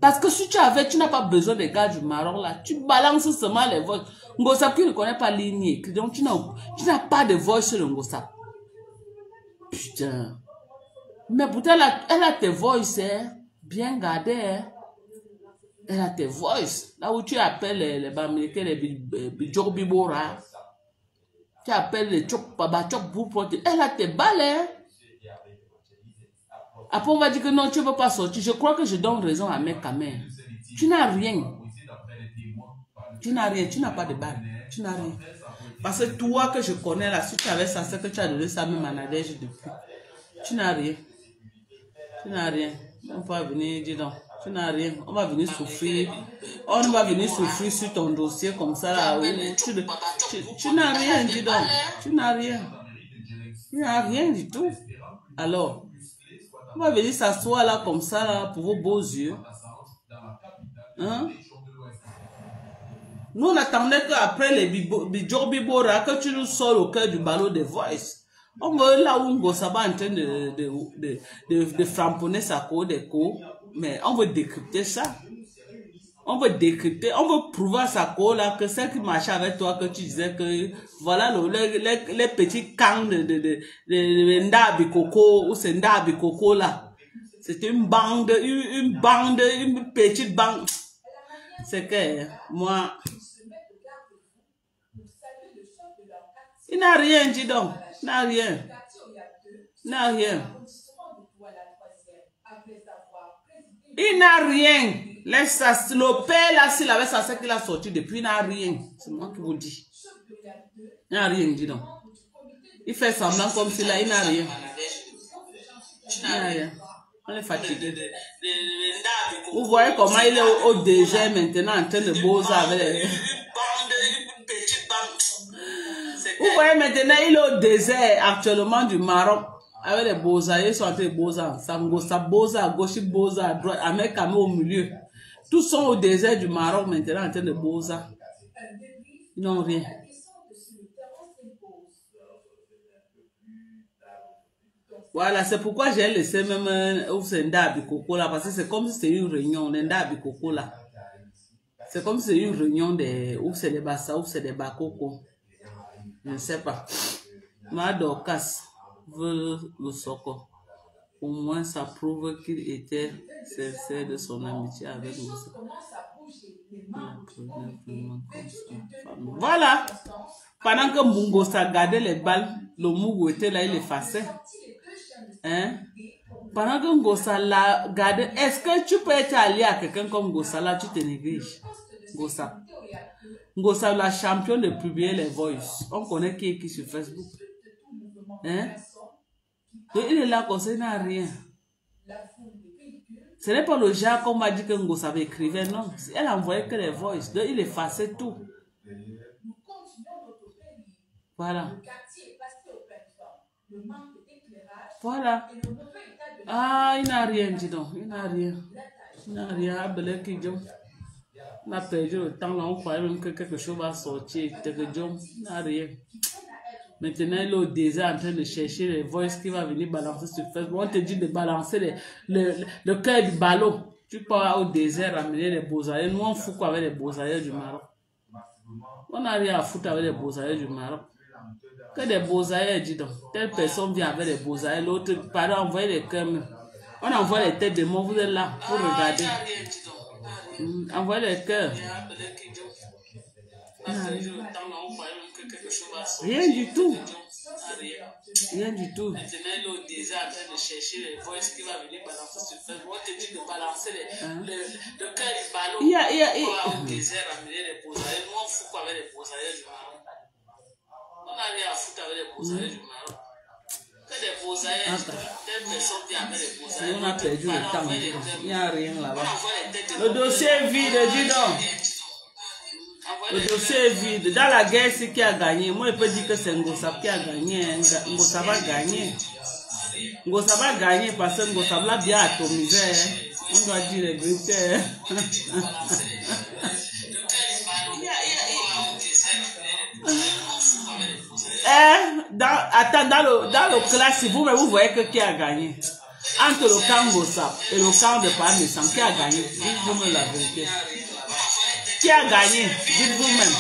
Parce que si tu n'as pas besoin des gars du Maroc là, tu balances seulement les voix. Ngossa qui ne connaît pas lignée, donc tu n'as pas de voix sur le Ngossa. Putain. Mais pourtant elle a tes voix, hein, bien gardées. Hein. Elle a tes voix. Là où tu appelles les Bamileke, les Bidjobibora. Tu appelles les Tchok Bourpot. Elle a tes balles. Hein. Après, on va dire que non, tu ne veux pas sortir. Je crois que je donne raison à mes camères. Tu n'as rien. Tu n'as rien. Tu n'as pas de balles. Tu n'as rien. Parce que toi que je connais là, si tu avais ça, c'est que tu as donné ça même à Nadège depuis. Tu n'as rien. Tu n'as rien. On va venir, dis donc. Tu n'as rien. On va venir souffrir. On va venir souffrir sur ton dossier comme ça là. Tu n'as rien, dis donc. Tu n'as rien. Tu n'as rien du tout. Alors, on va venir s'asseoir là comme ça là pour vos beaux yeux. Hein? Nous on attendait qu'après les Bidjobibora, que tu nous sors au cœur du ballon de Voice. On veut là où Ngossa va en train de framponner sa cour des cours. Mais on veut décrypter ça. On veut décrypter. On veut prouver à sa cour là que celle qui marchait avec toi, que tu disais que voilà les petits camps de Ndabi Coco ou c'est Ndabi Coco là. C'était une petite bande. C'est que moi. Il n'a rien, dis donc. Il n'a rien. Il n'a rien. Il n'a rien. Laisse ça. Le père là, s'il avait ça, c'est qu'il a sorti depuis. Il n'a rien. C'est moi qui vous dis. Il n'a rien, dis donc. Il fait semblant comme si là, il n'a rien. Il n'a rien. On est fatigué. Vous voyez comment il est au désert maintenant en train de bosser avec. Vous voyez maintenant, il est au désert actuellement du Maroc. Avec les beaux-arts, ils sont en train de bosser ensemble. Ngossa bosse à gauche, bosse à droite, avec Kamé au milieu. Tous sont au désert du Maroc maintenant en train de bosser. Ils n'ont rien. Voilà, c'est pourquoi j'ai laissé même où c'est Ndabi Coco là, parce que c'est comme si c'était une réunion, Ndabi Coco là. C'est comme si c'est une réunion où c'est des Bassa, où c'est des Bakoko. Je ne sais pas. Madokas veut le Soko. Au moins, ça prouve qu'il était sincère de son amitié avec nous. Voilà. Pendant que Ngossa gardait les balles, le Mougou était là, il effaçait. Hein? Pendant que Ngossa l'a gardé, est-ce que tu peux être allié à quelqu'un comme Ngossa là, tu te négliges? Ngossa, la championne de publier les voices. On connaît qui est qui sur Facebook. Hein? Donc il est là comme ça, il n'a rien. Ce n'est pas le genre qu'on m'a dit que Ngossa écrivait, non. Elle envoyait que les voices. Donc il effaçait tout. Voilà. Voilà. Ah, il n'a rien, dis donc. Il n'a rien. Il n'a rien. On a perdu le temps là. On croyait même que quelque chose va sortir. Il n'a rien. Maintenant, il est au désert en train de chercher les voices qui va venir balancer sur Facebook. On te dit de balancer le cœur du ballon. Tu pars au désert ramener les beaux-aïeux. Nous, on fout quoi avec les beaux-aïeux du Maroc? On n'a rien à foutre avec les beaux-aïeux du Maroc. Que des beaux-aïeux, dis donc. Telle personne vient avec les beaux-aïeux, l'autre, pardon, envoyez les cœurs. On envoie les têtes de mots, vous êtes là pour regarder. Envoyez les cœurs. Rien du tout. Rien du tout. Maintenant, il est au désert en train de chercher les voices qui va venir balancer sur Facebook. On te dit de balancer le cœur du ballon. Au désert, ramener les beaux-aïeux. Nous, on fout quoi avec les beaux-aïeux du Maroc? On n'a rien à foutre avec les beaux-aïeux du Maroc. Que des beaux-aïeux. Telle personne vient avec les beaux-aïeux. On a perdu le temps. Il n'y a rien là-bas. Le dossier est vide, dis donc. Le dossier est vide. Dans la guerre, c'est qui a gagné. Moi, je peux dire que c'est Ngosab qui a gagné. Ngosab va gagner. Ngosab va gagner parce que Ngosab l'a bien atomisé. On doit dire la vérité. Dans le classe, vous voyez que qui a gagné. Entre le camp Ngosab et le camp de Parmesan, qui a gagné? Dites-vous la vérité. Qui a gagné? Dites vous-même.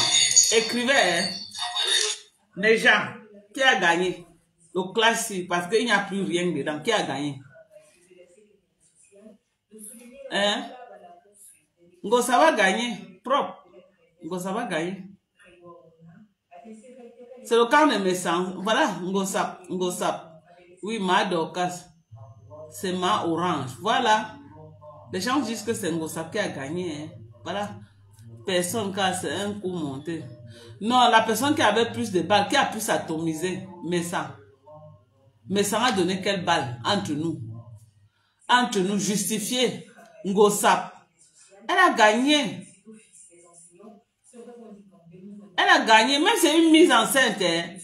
Écrivez, hein? Les gens, qui a gagné? Le classique, parce qu'il n'y a plus rien dedans. Qui a gagné? Hein? Ngosab va gagner. Propre. Ngosab va gagner. C'est le camp de Messan. Voilà, Ngosab. Oui, ma Dorcas. C'est ma Orange. Voilà. Les gens disent que c'est Ngosab qui a gagné. Hein? Voilà. Personne qui a un coup monté. Non, la personne qui avait plus de balles, qui a pu s'atomiser, Messan. Messan a donné quelle balle entre nous? Entre nous, justifié. Ngosab. Elle a gagné. Elle a gagné, même si c'est une mise en scène. Hein.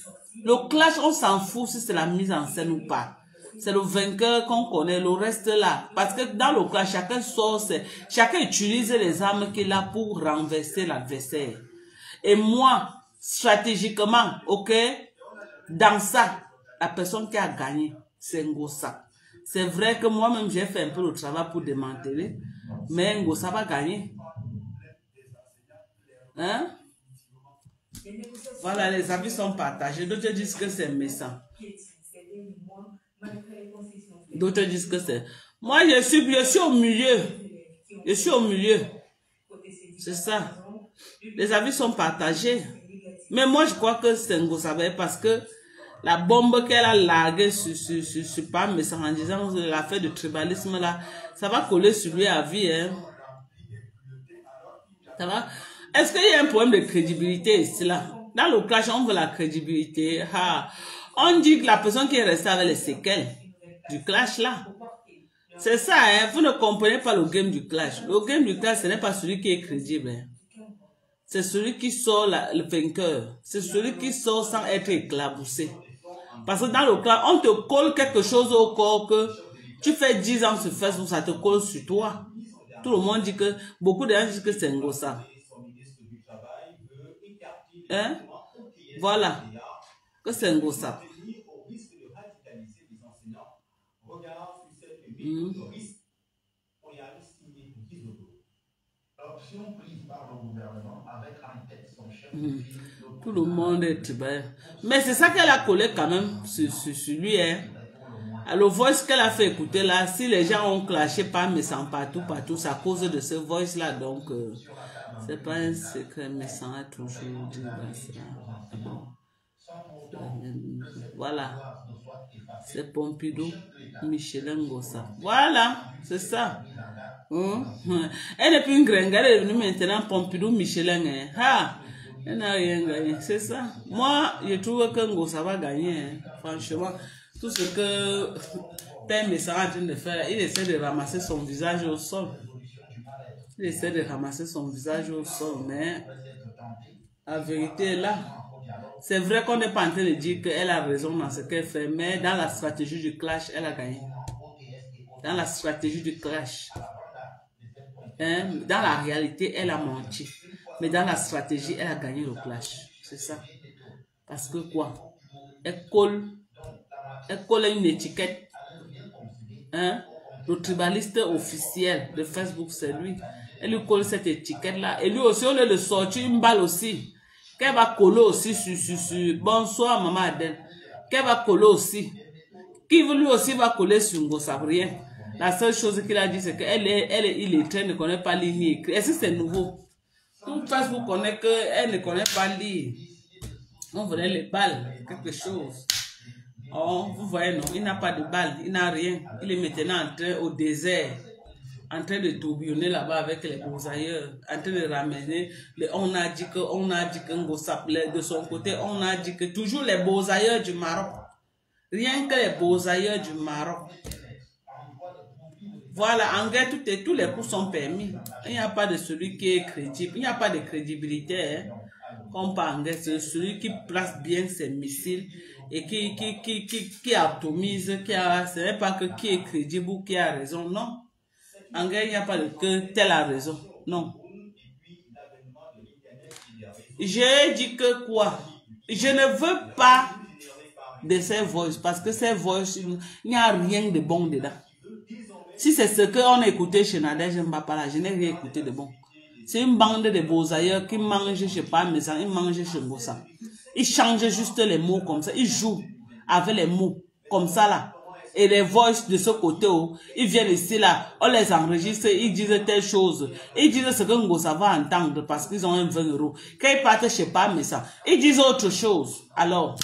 Le clash, on s'en fout si c'est la mise en scène ou pas. C'est le vainqueur qu'on connaît, le reste là. Parce que dans le clash, chacun sort, chacun utilise les armes qu'il a pour renverser l'adversaire. Et moi, stratégiquement, ok, dans ça, la personne qui a gagné, c'est Ngosab. C'est vrai que moi-même, j'ai fait un peu le travail pour démanteler, mais Ngosab va gagner. Hein? Voilà, les avis sont partagés. D'autres disent que c'est Messan. D'autres disent que c'est... Moi, je suis au milieu. Je suis au milieu. C'est ça. Les avis sont partagés. Mais moi, je crois que c'est Ngosab parce que la bombe qu'elle a larguée sur Parmesan en disant l'affaire de tribalisme là, ça va coller sur lui à vie. Hein. Ça va? Est-ce qu'il y a un problème de crédibilité ici là? Dans le clash, on veut la crédibilité. Ah. On dit que la personne qui est restée avec les séquelles du clash là. C'est ça, hein? Vous ne comprenez pas le game du clash. Le game du clash, ce n'est pas celui qui est crédible. Hein? C'est celui qui sort le vainqueur. C'est celui qui sort sans être éclaboussé. Parce que dans le clash, on te colle quelque chose au corps que tu fais 10 ans sur Facebook, ça te colle sur toi. Tout le monde dit que, beaucoup de gens disent que c'est Ngosab. Hein? Voilà. Que c'est Ngosab. Tout le monde est tribal. Mais c'est ça qu'elle a collé quand même sur lui. Hein. Le voice qu'elle a fait écouter là, si les gens ont clashé par Messan partout, c'est à cause de ce voice là. Donc, c'est pas un secret. Messan a toujours dit ça. Voilà. C'est Pompidou, Michelin Ngosab. Voilà, c'est ça. Elle n'est plus une gringale, elle est venue maintenant Pompidou, Michelin. Hein. Ah, elle n'a rien gagné. C'est ça. Moi, je trouve que Ngosab va gagner. Hein. Franchement, tout ce que Père Messan est en train de faire, il essaie de ramasser son visage au sol. Il essaie de ramasser son visage au sol, mais la vérité est là. C'est vrai qu'on n'est pas en train de dire qu'elle a raison dans ce qu'elle fait, mais dans la stratégie du clash, elle a gagné. dans la stratégie du clash. Hein? Dans la réalité, elle a menti. Mais dans la stratégie, elle a gagné le clash. C'est ça. Parce que quoi? Elle colle une étiquette. Hein? Le tribaliste officiel de Facebook, c'est lui. Elle lui colle cette étiquette-là. Et lui aussi, au lieu de sortir une balle aussi, qu'elle va coller aussi sur bonsoir, maman Adèle. Qu'elle va coller aussi. Qui lui aussi va coller sur Ngossap, rien. La seule chose qu'il a dit, c'est qu'elle est illettrée, ne connaît pas lire ni écrire. Est-ce que c'est nouveau? Tout Facebook connaît qu'elle ne connaît pas lire. On voulait les balles, quelque chose. Oh, vous voyez, non, il n'a pas de balles, il n'a rien. Il est maintenant au désert, en train de tourbillonner là-bas avec les beaux ailleurs, en train de ramener. On a dit que Ngossap, de son côté, on a dit que toujours les beaux ailleurs du Maroc. Rien que les beaux ailleurs du Maroc. Voilà, en guerre, tous les coups sont permis. Il n'y a pas de celui qui est crédible. Il n'y a pas de crédibilité. Hein. Comme par en guerre, c'est celui qui place bien ses missiles et qui atomise, ce n'est pas que qui est crédible ou qui a raison. Non. En guerre, il n'y a pas de que tel a raison. Non. J'ai dit que quoi? Je ne veux pas de ces voices parce que ces voices, il n'y a rien de bon dedans. Si c'est ce qu'on a écouté chez Nadège Mbapala, je n'ai rien écouté de bon. C'est une bande de beaux ailleurs qui mangent, je ne sais pas, mais ils mangent chez Ngossap. Ils changent juste les mots comme ça. Ils jouent avec les mots comme ça là. Et les voices de ce côté, ils viennent ici là, on les enregistre, ils disent telle chose. Ils disent ce que Ngossap va entendre parce qu'ils ont un 20 €. Quand ils partent, je ne sais pas, mais ça, ils disent autre chose. Alors,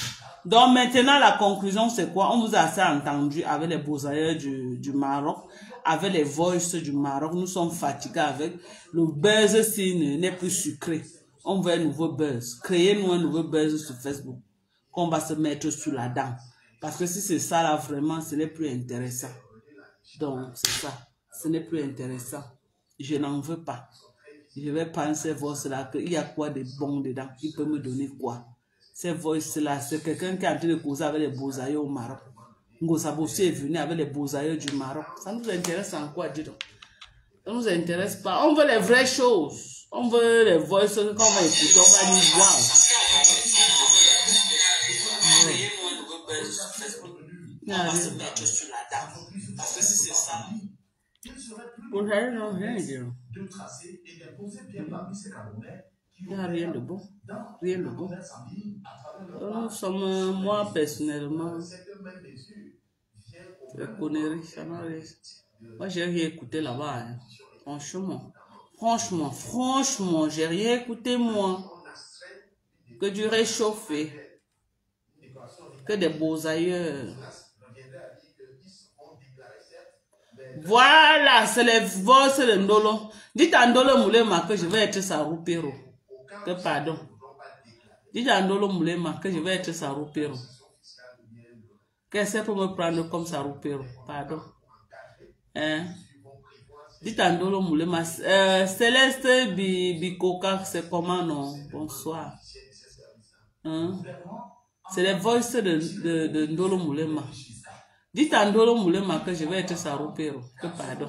donc maintenant la conclusion c'est quoi? On vous a assez entendu avec les beaux ailleurs du Maroc, avec les voices du Maroc. Nous sommes fatigués avec le buzz s'il n'est plus sucré. On veut un nouveau buzz. Créez-nous un nouveau buzz sur Facebook qu'on va se mettre sous la dent. Parce que si c'est ça là vraiment, ce n'est plus intéressant. Donc c'est ça. Ce n'est plus intéressant. Je n'en veux pas. Je vais penser voir cela qu'il y a quoi de bon dedans. Il peut me donner quoi? Ces voices-là, c'est quelqu'un qui est en train de causer avec les beaux ailleurs au Maroc. Ngossap aussi est venu avec les beaux ailleurs du Maroc. Ça nous intéresse en quoi, dis donc? Ça ne nous intéresse pas. On veut les vraies choses. On veut les voices qu'on va écouter. On va dire waouh. On va se mettre sur la table. Parce que si c'est ça. Pour elle, non, rien à dire. Il n'y a rien de bon. Rien de bon. Nous sommes, moi personnellement, les conneries, ça n'a rien. Moi, j'ai rien écouté là-bas. Hein. Franchement, j'ai rien écouté, moi. Que du réchauffé. Que des beaux ailleurs. Voilà, c'est les voix, c'est le Ndolo. Dites à Ndolo Moulema que je vais être sa roupéro. Que pardon. Dites à Ndolo Moulema que je vais être sa roupéro. Qu'est-ce que pour me prendre comme sa roupéro? Pardon. Hein? Dites à Ndolo Moulema. Céleste Bikoka, c'est comment non? Bonsoir. Hein? C'est les voices de Ndolo Moulema. Dites à Ndolo Moulema que je vais être sa roupéro. Que pardon.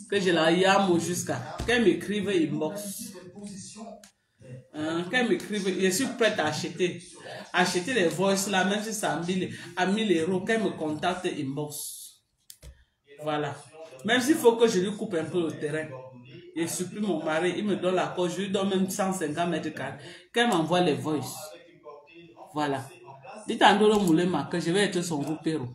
Que je la yamo jusqu'à. Qu'elle m'écrive inbox. Qu'elle m'écrive. Je suis prête à acheter. Acheter les voices là, même si c'est à 1000 €. Qu'elle me contacte inbox. Voilà. Même s'il faut que je lui coupe un peu le terrain. Je supplie mon mari. Il me donne l'accord. Je lui donne même 150 mètres carrés. Qu'elle m'envoie les voices. Voilà. Dites à Ndolo Moulema que je vais être son roupéro.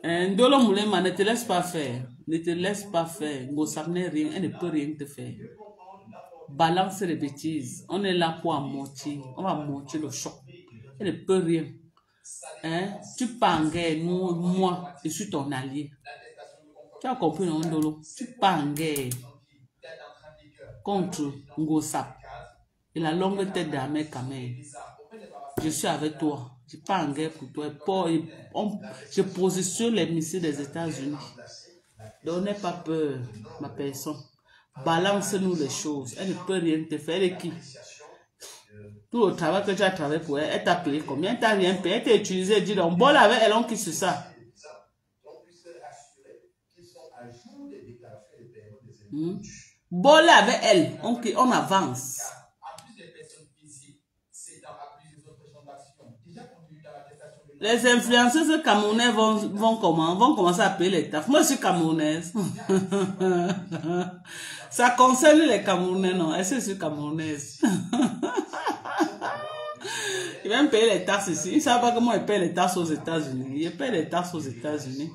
Ndolo Moulema, ne te laisse pas faire. Ne te laisse pas faire. Ngossap n'est rien. Elle ne peut rien te faire. Balance les bêtises. On est là pour amortir. On va amortir le choc. Elle ne peut rien. Hein? Tu pars en guerre. Moi, je suis ton allié. Tu as compris, non, Ndolo? Tu pars en guerre contre Ngossap et la longue tête d'Ahmed Kamel. Je suis avec toi. Je pars en guerre pour toi. Je positionne les missiles des États-Unis. Donc, n'aie pas peur, ma personne. Balance-nous les choses. Elle ne peut rien te faire. Elle est qui? Tout le travail que tu as travaillé pour elle, elle t'a payé combien? Elle t'a rien payé, elle t'a utilisé, dis donc, bon, là, avec elle, on qui sur ça? Bon, là, avec elle, on avance. Les influenceuses camerounais vont comment? Vont commencer à payer les taxes. Moi, je suis camerounaise. Ça concerne les Camerounais, non? Est-ce que je suis camerounaise? Ils vont me payer les taxes ici. Ils ne savent pas comment ils payent les taxes aux États-Unis. Ils payent les taxes aux États-Unis.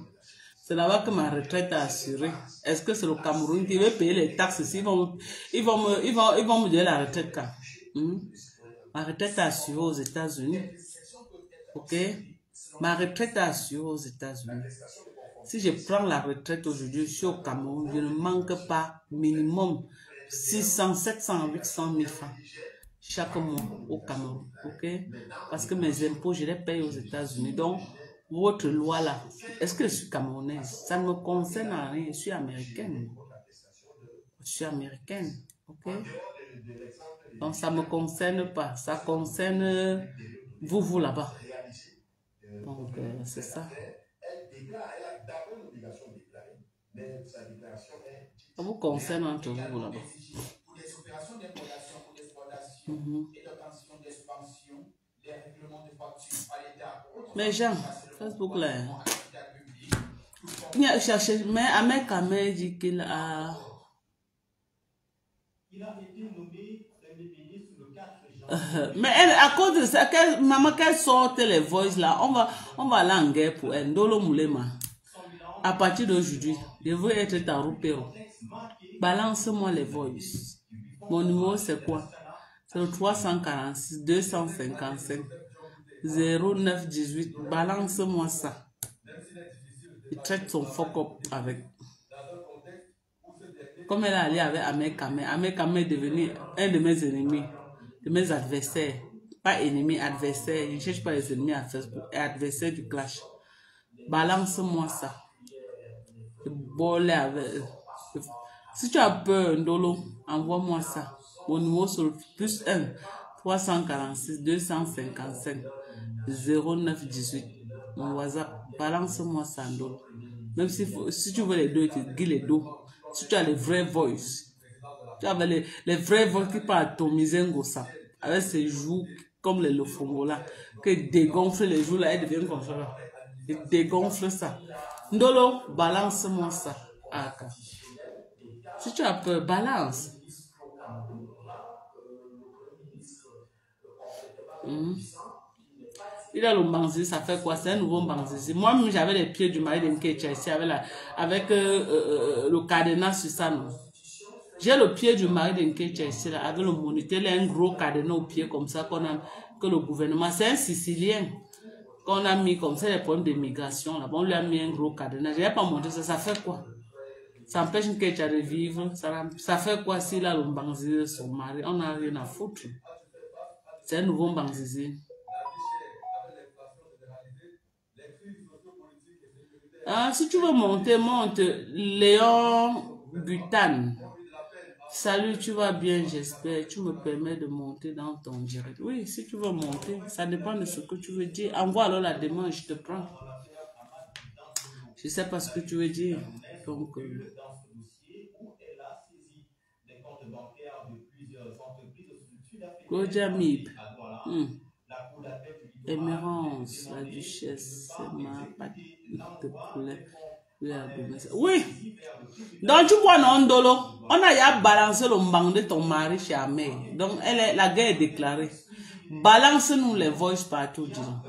C'est là-bas que ma retraite est assurée. Est-ce que c'est le Cameroun qui veut payer les taxes ici? Ils vont me donner la retraite quand? Ma retraite est assurée aux États-Unis. Ok? Ma retraite est assurée aux États-Unis. Si je prends la retraite aujourd'hui, je suis au Cameroun, je ne manque pas minimum 600, 700, 800 000 francs chaque mois au Cameroun. Ok? Parce que mes impôts, je les paye aux États-Unis. Donc, votre loi là, est-ce que je suis camerounaise? Ça ne me concerne à rien. Je suis américaine. Je suis américaine. Ok? Donc, ça ne me concerne pas. Ça concerne vous là-bas. Donc, c'est ça. Ça vous concerne entre vous là-bas. Mais Jean, Facebook là, il a cherché, mais Ahmed Kamel dit qu'il a... Mais elle, à cause de ça, maman, qu'elle sorte les voices là, on va aller en guerre pour elle. Ndolo Moulema. À partir d'aujourd'hui, je veux être ta roupéro. Balance-moi les voices. Mon numéro c'est quoi? C'est le 346 255 0918. Balance-moi ça. Il traite son fuck up avec. Comme elle est allée avec Ahmed Kamel. Ahmed Kamel est devenu un de mes ennemis, de mes adversaires. Pas ennemis, adversaires. Je ne cherche pas les ennemis à Facebook. Adversaires du clash. Balance-moi ça. Si tu as peur, Ndolo, envoie-moi ça. Mon numéro sur le plus 1 346 255 0918. Mon WhatsApp, balance-moi ça, Ndolo. Même si tu veux les deux, tu dis les deux. Si tu as les vrais voice, tu as les vrais voice qui parlent à ton misengo ça. Avec ces joues comme les lofongo là, que dégonfle les joues là, elles deviennent comme ça. Et dégonfle ça. Ndolo, balance-moi ça. Aka. Si tu as peur, balance. Il a le Mbanzi, ça fait quoi? C'est un nouveau Mbanzi. Moi-même, j'avais les pieds du mari de Nkecha ici avec le cadenas sur ça. J'ai le pied du mari de Nkecha ici là, avec le moniteur. Il a un gros cadenas au pied comme ça que le gouvernement. C'est un Sicilien qu'on a mis comme ça, les problèmes de migration. Là. Bon, on lui a mis un gros cadenas. Je n'ai pas montré ça. Ça fait quoi? Ça empêche Nkecha de vivre. Ça fait quoi s'il a le Mbanzi de son mari? On n'a rien à foutre. C'est un nouveau Mbanzi. Ah, si tu veux monter, monte. Léon Butane. Salut, tu vas bien, j'espère. Tu me permets de monter dans ton direct. Oui, si tu veux monter, ça dépend de ce que tu veux dire. Envoie alors la demande, je te prends. Je ne sais pas ce que tu veux dire. Donc, Goja Mib. Émérance, la duchesse, ma pâte de poulet. Oui. Donc tu vois non Ndolo, on a ya balancé le mbang de ton mari chez Amé. Donc la guerre est déclarée. Balance-nous les voices partout, disons.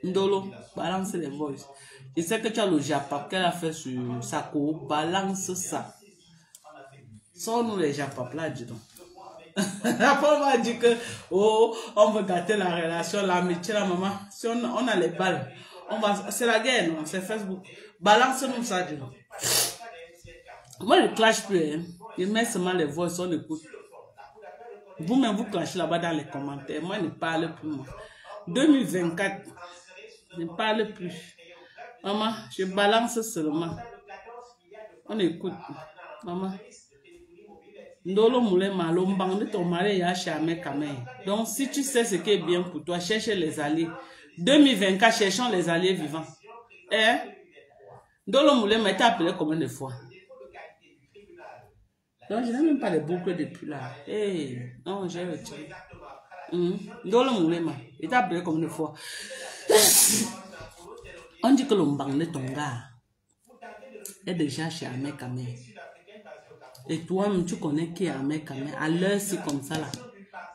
Ndolo, balance les voices. Je sais que tu as le Japap qu'elle a fait sur Sako. Balance ça. Sors-nous les Japap là, dis donc. Après, on va dire que on veut gâter la relation, l'amitié, la maman. Si on a les balles, c'est la guerre, non? C'est Facebook. Balance-nous ça, dis donc. Moi, je ne clash plus. Hein. Je mets seulement les voix, on écoute. Vous-même, vous clashez là-bas dans les commentaires. Moi, je ne parle plus. Moi. 2024, je ne parle plus. Maman, je balance seulement. On écoute. Maman. Ndolo Moulema, l'ombang de ton mari a charmé quand même. Donc, si tu sais ce qui est bien pour toi, cherche les alliés. 2024, cherchons les alliés vivants. Eh? Ndolo Moulema était appelé combien de fois? Donc, je n'ai même pas de boucles depuis là. Eh, non, j'ai retiré. Ndolo Moulema était appelé combien de fois? On dit que l'ombang de ton gars est déjà charmé quand même. Et toi-même, tu connais qui est Ahmed Kamé. À l'heure, c'est comme ça là.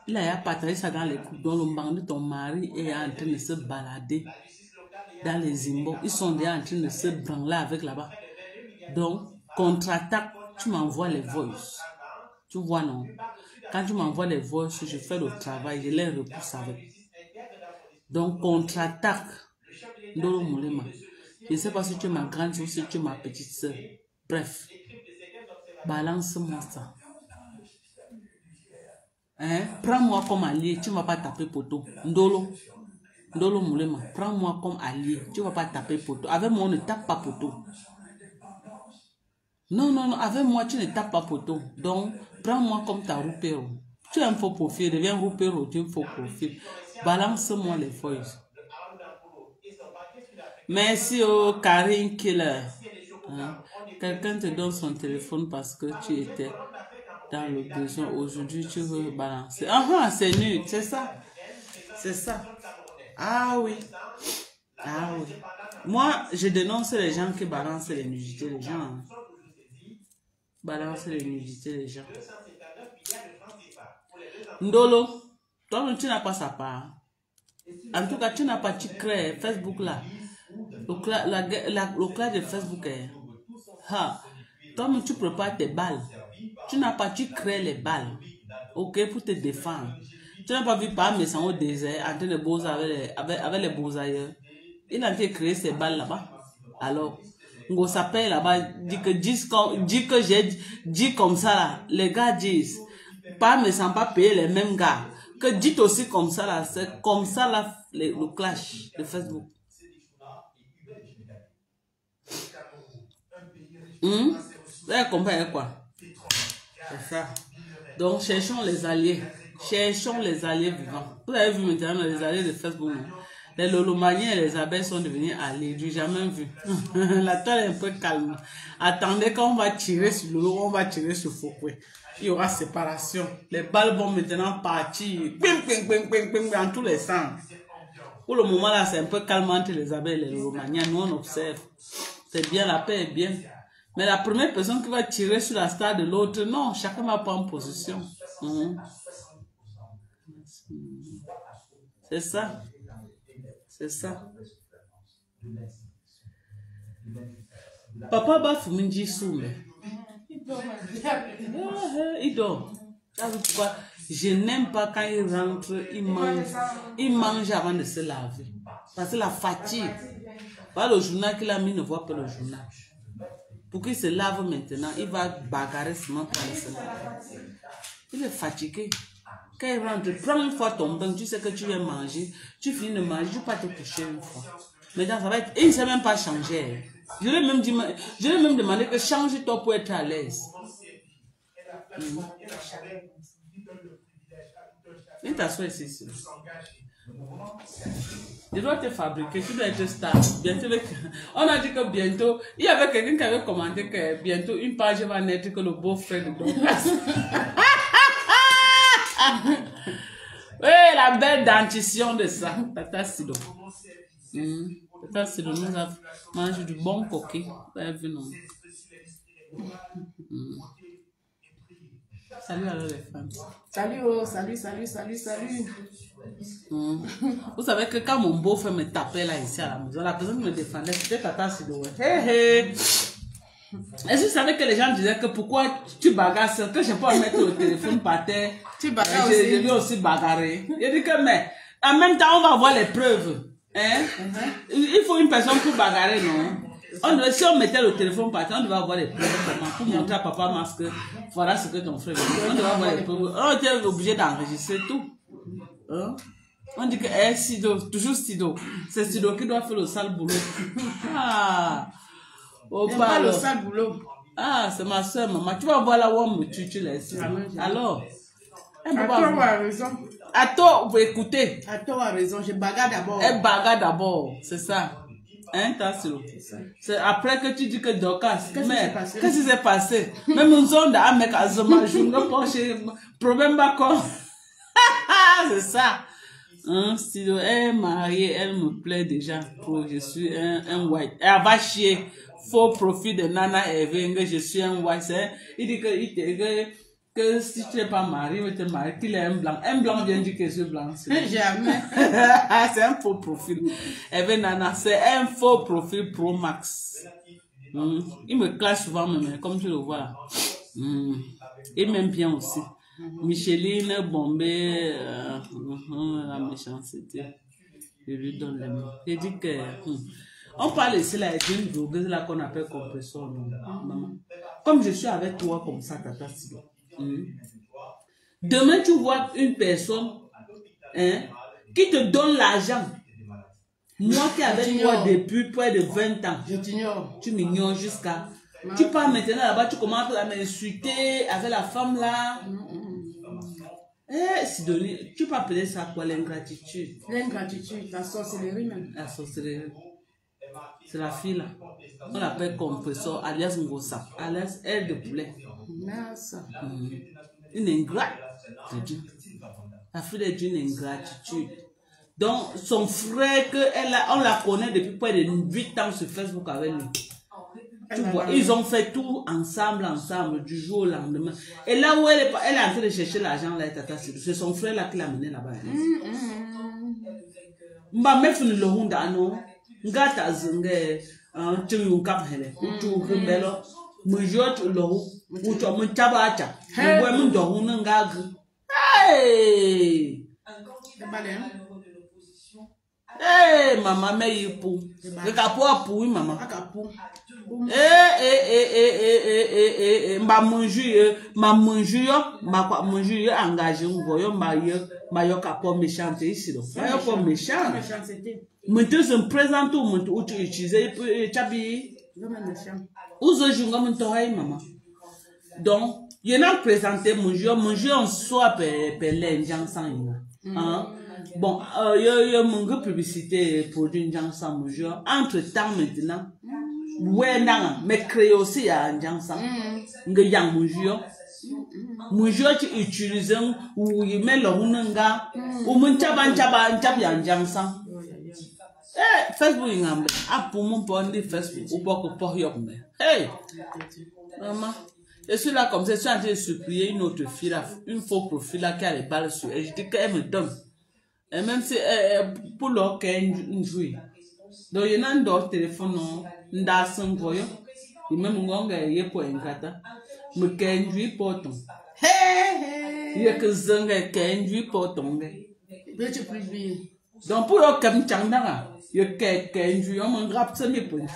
Il a partagé ça dans les coupes. Dans le banc de ton mari est en train de se balader dans les imbos. Ils sont déjà en train de se branler avec là-bas. Donc, contre-attaque, tu m'envoies les voices. Tu vois, non? Quand tu m'envoies les voices, je fais le travail, je les repousse avec. Donc, contre-attaque. Ndolo Moulema. Je ne sais pas si tu es ma grande soeur ou si tu es ma petite soeur. Bref. Balance-moi ça. Hein? Prends-moi comme allié, tu ne vas pas taper poteau. Ndolo Moulema, prends-moi comme allié, tu ne vas pas taper poteau. Avec moi, on ne tape pas poteau. Non, avec moi, tu ne tapes pas poteau. Donc, prends-moi comme ta roupéro. Tu es un faux profil, deviens roupéro, tu es un faux profil. Balance-moi les feuilles. Merci au Karine Killer. Hein? Quelqu'un te donne son téléphone parce que tu étais dans le besoin. Aujourd'hui, tu veux balancer. Ah, c'est nul, c'est ça. C'est ça. Ah oui. Ah oui. Moi, je dénonce les gens qui balancent les nudités, les gens. Hein. Balancent les nudités, les gens. Ndolo, toi, tu n'as pas sa part. En tout cas, tu n'as pas, tu crées Facebook là. Le clash de Facebook est. Ha. Toi, tu prépares tes balles. Tu n'as pas, tu crées les balles. Ok, pour te défendre. Tu n'as pas vu par mes sangs au désert en train de bosser avec les beaux ailleurs. Il a fait créer ces balles là-bas. Alors, on s'appelle là-bas, dit que j'ai dit comme ça là. Les gars disent, pas me sans pas payer les mêmes gars. Que dites aussi comme ça là. C'est comme ça là, le clash de Facebook. Vous avez compris quoi? C'est ça. Donc, cherchons les alliés. Cherchons les alliés vivants. Vous avez vu maintenant les alliés de Facebook, non? Les Lolomaniens et les abeilles sont devenus alliés. Je n'ai jamais vu. La toile est un peu calme. Attendez, quand on va tirer sur l'eau, on va tirer sur Fouquet. Il y aura séparation. Les balles vont maintenant partir. Pim, pim, pim, pim, pim, dans tous les sens. Pour le moment là, c'est un peu calme entre les abeilles et les Lolomaniens. Nous, on observe. C'est bien, la paix est bien. Mais la première personne qui va tirer sur la star de l'autre, non, chacun va prendre position. C'est ça. C'est ça. Papa va fumer sous. Il dort. Pourquoi? Je n'aime pas quand il rentre, il mange avant de se laver. Parce que la fatigue. Pas le journal qu'il a mis, ne voit pas le journal. Pour qu'il se lave maintenant, il va bagarrer seulement pour aller se laver. Il est fatigué. Quand il rentre, prends une fois ton bain, tu sais que tu viens manger, tu finis de manger, tu ne vas pas te coucher une fois. Maintenant, ça va être. Il ne sait même pas changer. Je lui ai même demandé que change-toi pour être à l'aise. Il t'assoit ici. Tu dois te fabriquer, tu dois être stable. Bientôt, on a dit que bientôt, il y avait quelqu'un qui avait commenté que bientôt une page va naître que le beau-frère de Dorcas. Oui, la belle dentition de ça. Tata Sido. Tata Sido nous a mangé du bon coquille. Vous avez vu, non? Salut alors les femmes. Salut, oh, salut. Vous savez que quand mon beau-frère me tapait là ici à la maison, la personne qui me défendait, c'était Tata Sido. Est-ce que vous savez que les gens disaient que pourquoi tu bagarres, que je peux pas mettre le téléphone par terre? Tu bagarres aussi. Je vais aussi bagarrer. Il dit que, mais en même temps, on va voir les preuves. Hein? Il faut une personne pour bagarrer, non? Si on mettait le téléphone par terre, on devait avoir les preuves pour montrer à papa Masque, voilà ce que ton frère veut dire. On devait avoir les preuves. On était obligé d'enregistrer tout. Hein? On dit que Sido, toujours Sido. C'est Sido qui doit faire le sale boulot. Ah! Oh, pas le sale boulot. Ah, c'est ma soeur, maman. Tu vas voir là où on me tue, tu laisses. Alors, à toi, on a raison. À toi, vous écoutez. À toi, on a raison. Je bagarre d'abord. Elle bagarre d'abord, c'est ça. Hein, Tassilo? C'est après que tu dis que Dorcas. Qu'est-ce qui s'est passé? Même une zone d'un mec à Zoma, je ne peux pas problème d'accord. C'est ça. Hein, si elle est mariée, elle me plaît déjà trop. Je suis un white. Elle va chier. Faux profil de Nana Eve, je suis un white. Il dit que si tu n'es pas marié, tu es marié, qu'il est un blanc. Un blanc vient dire que je suis blanc. Jamais. C'est un faux profil. Eve Nana, c'est un faux profil Pro Max. Il me clash souvent, mais comme tu le vois. Il m'aime bien aussi. Micheline, Bombay, la méchanceté. Je lui donne les mots. Il dit que... On parle ici là d'une drogueuse là qu'on appelle compresseur, maman. Comme je suis avec toi comme ça, Tata Silo. Demain, tu vois une personne qui te donne l'argent. Moi qui avec toi depuis près de 20 ans. Je t'ignore. Tu m'ignores jusqu'à... Tu pars maintenant là-bas, tu commences à m'insulter avec la femme là. Sidonie, tu peux appeler ça quoi l'ingratitude? L'ingratitude, la sorcellerie même. La sorcellerie. C'est la fille là. On l'appelle compresseur, alias Ngosa, alias aile de poulet. Merci. Une ingrate de Dieu. La fille est d'une ingratitude. Donc, son frère, on la connaît depuis près de 8 ans sur Facebook avec lui. Tu vois, ils ont fait tout ensemble, du jour au lendemain. Et là où elle est en train de chercher l'argent, là, c'est son frère là qui l'a mené là-bas. Mba mefuni le hunda no. Ngata zenge tu yunkap hele tu kumbelo mujot lo uto mutabacha ngwe mundo hunu ngagu hey mama me yipu le kapo apu mama mba manju yo engagé ngoyo ma yo kapo méchante ici donc ma yo po méchant. Maintenant, je me présente où tu utilises Chabi. Où je joue comme maman. Donc, il y a présenté mon jeu en soi, les gens sans. Bon, il y a mon publicité pour une gens sans mon jeu. Entre temps, maintenant, ouais, non, mais créer aussi à gens sans. Il y a mon jeu. Mon jeu, tu utilises ou il met le hunanga ou mon chaban en gens sans. Facebook ingambe pour mon pondé Facebook ou pas que pour yombe. Hey maman, je suis là comme ça, je suis en train de supplier une autre fille là, une faux profil là qui a les balles sur elle. Je dis qu'elle me donne. Et même si pour leur qu'elle joue. Donc il y a un autre téléphone non, ndason voyo. Il même ngonga yé pour ingata. Me qu'elle joue pour ton. Hey. Il y a que zanga qu'elle joue pour ton. Je prie bien. Donc pour le comme changdanga. Je suis un grappe semi-pointe.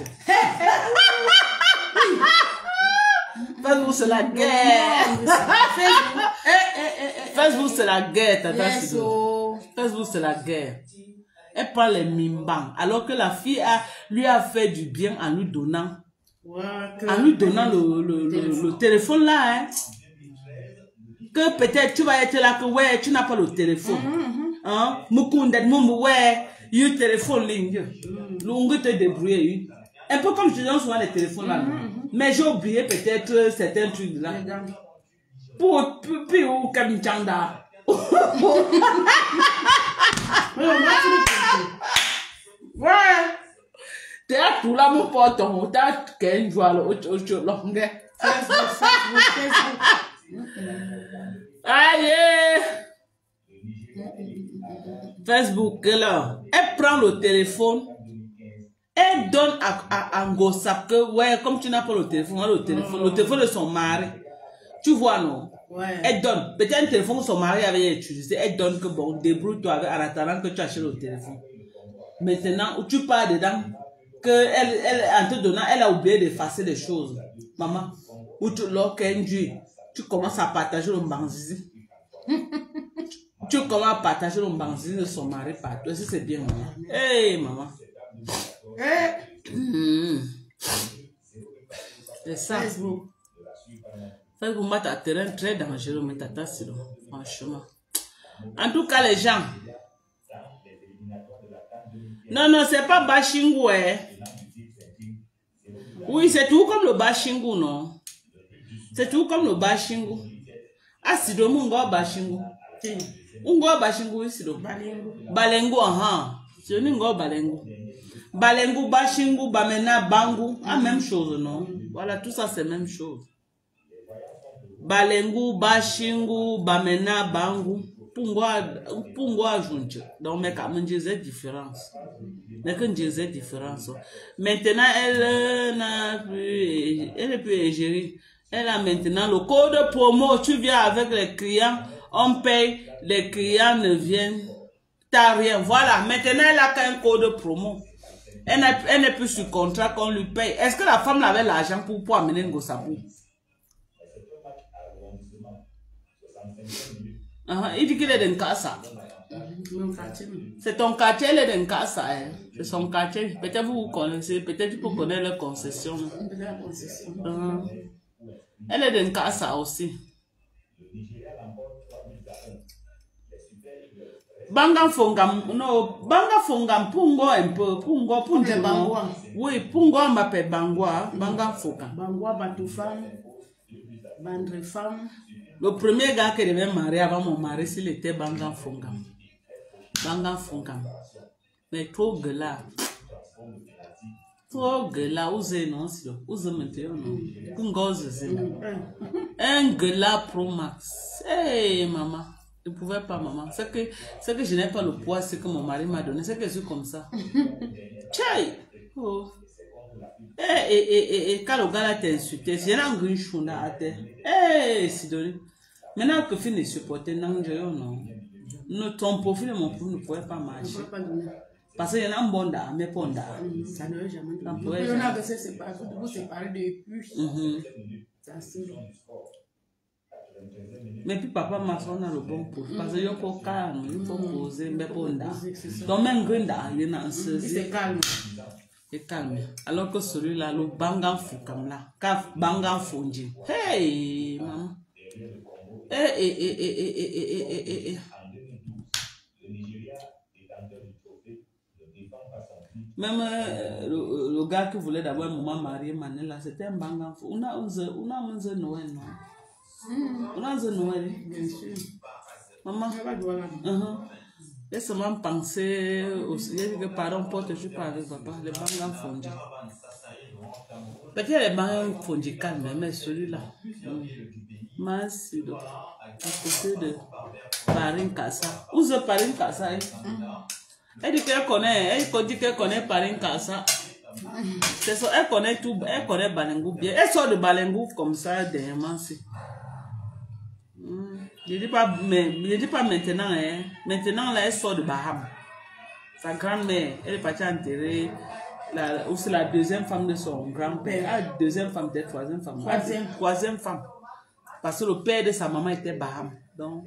Facebook, c'est la guerre. Facebook, c'est la guerre, Tata Sido. Facebook, c'est la guerre. Elle prend les mimbang. Alors que la fille lui a fait du bien en lui donnant. Le téléphone là. Hein. Que peut-être tu vas être là que ouais, tu n'as pas le téléphone. Hein? Mukundet, ouais. Il téléphone ligne. L'ongle te débrouiller. Un peu comme je donne souvent les téléphones là. Mais j'ai oublié peut-être certains trucs là. Pour puis ou comme chanda. Ouais. T'es à tout là mon pote, on t'a qu'un joie au longue. Aïe. Facebook là, elle prend le téléphone, elle donne à Ngosa que ouais, comme tu n'as pas le téléphone de son mari, tu vois non, ouais. Elle donne, peut-être un téléphone que son mari avait utilisé, elle donne que bon, débrouille-toi en attendant que tu achètes le téléphone. Maintenant, où tu pars dedans, que elle en te donnant, elle a oublié d'effacer les choses, maman, où tu tu commences à partager le banzizi. Tu commences à partager le banzine de son mari partout. Est-ce que c'est bien, maman? Hey, maman. C'est ça. Parce que vous mettez un terrain très dangereux, mais tata, franchement. En tout cas, les gens. Non, c'est pas Bashingu, hein. Oui, c'est tout comme le Bashingu, non? C'est tout comme le Bashingu. Ah, c'est de mon gars Bashingu. Ungo Bashingu, c'est le Balengu, c'est un ngo Balengu. Balengu, Bashingu, Bamena, Bangu, la même chose, non? Voilà, tout ça, c'est la même chose. Balengu, Bashingu, Bamena, Bangu, Pungo Junche. Donc, mais quand même, j'ai différence. Mais quand j'ai différence. Maintenant, elle est plus égérie. Elle a maintenant le code promo. Tu viens avec les clients, on paye, les clients ne viennent, t'as rien. Voilà, maintenant, elle a qu'un code promo. Elle n'est plus sur contrat qu'on lui paye. Est-ce que la femme avait l'argent pour amener Ngosabou? Il dit qu'il est dans Kassa. C'est ton quartier, il est dans Kassa. C'est son quartier. Peut-être vous connaissez, peut-être vous connaissez la concession. Elle est dans Kassa aussi. Banga Fongam, non, Banga Fongam, Pungo un peu, Pungo, Pungo. Oui, Pungo m'appelle Bangwa, Banga Fongam. Bangwa, Batoufam, Bandrefam. Le premier gars qui devait marier avant mon mari, s'il était Banga Fongam. Banga Fongam. Mais trop gueulard. Trop gueulard, où c'est non, où c'est maintenant, non? Pungo, c'est un gueulard pro max. Hey, maman. Je ne pouvais pas, maman. C'est que je n'ai pas le poids, c'est que mon mari m'a donné. C'est que je suis comme ça. Tchaï! Oh. Quand le gars t'a insulté, j'ai un grand chouna à terre. Sidonie. Maintenant que je ne supporte, non. Ton profil et mon profil ne pouvaient pas marcher. Parce qu'il y en a un bon d'art, mais pas d'art. Ça ne veut jamais. Il y en a que c'est séparé. Vous séparez depuis. Ça c'est bon. Mais puis papa m'a fait le bon pour parce que il faut calme, il faut poser, mais bon d'art. Donc même Grenda, il est en c'est calme. C'est calme. Alors que celui-là, le Bangan fou comme là, quand Bangan fondi. Hey maman. Même le gars qui voulait d'abord maman marier Manela, c'était un Bangan fou. On a Noël, non? On a un Noël, bien sûr. Maman, laisse-moi penser aussi. Il y a que parents portent, je parle avec papa, les bancs fondus. Peut-être les bancs fondus calmes, mais celui-là, merci. À côté de Parin Kassa. Où est Parin Kassa? Elle dit qu'elle connaît Parin Kassa. C'est ça, elle connaît tout, elle connaît Balengu bien. Elle sort de Balengu comme ça dernièrement. Je dis pas maintenant, hein. Maintenant, là, elle sort de Baham. Sa grand-mère, elle est partie enterrer. C'est la deuxième femme de son grand-père. La deuxième femme, peut-être troisième femme. Troisième femme. Parce que le père de sa maman était Baham. Donc,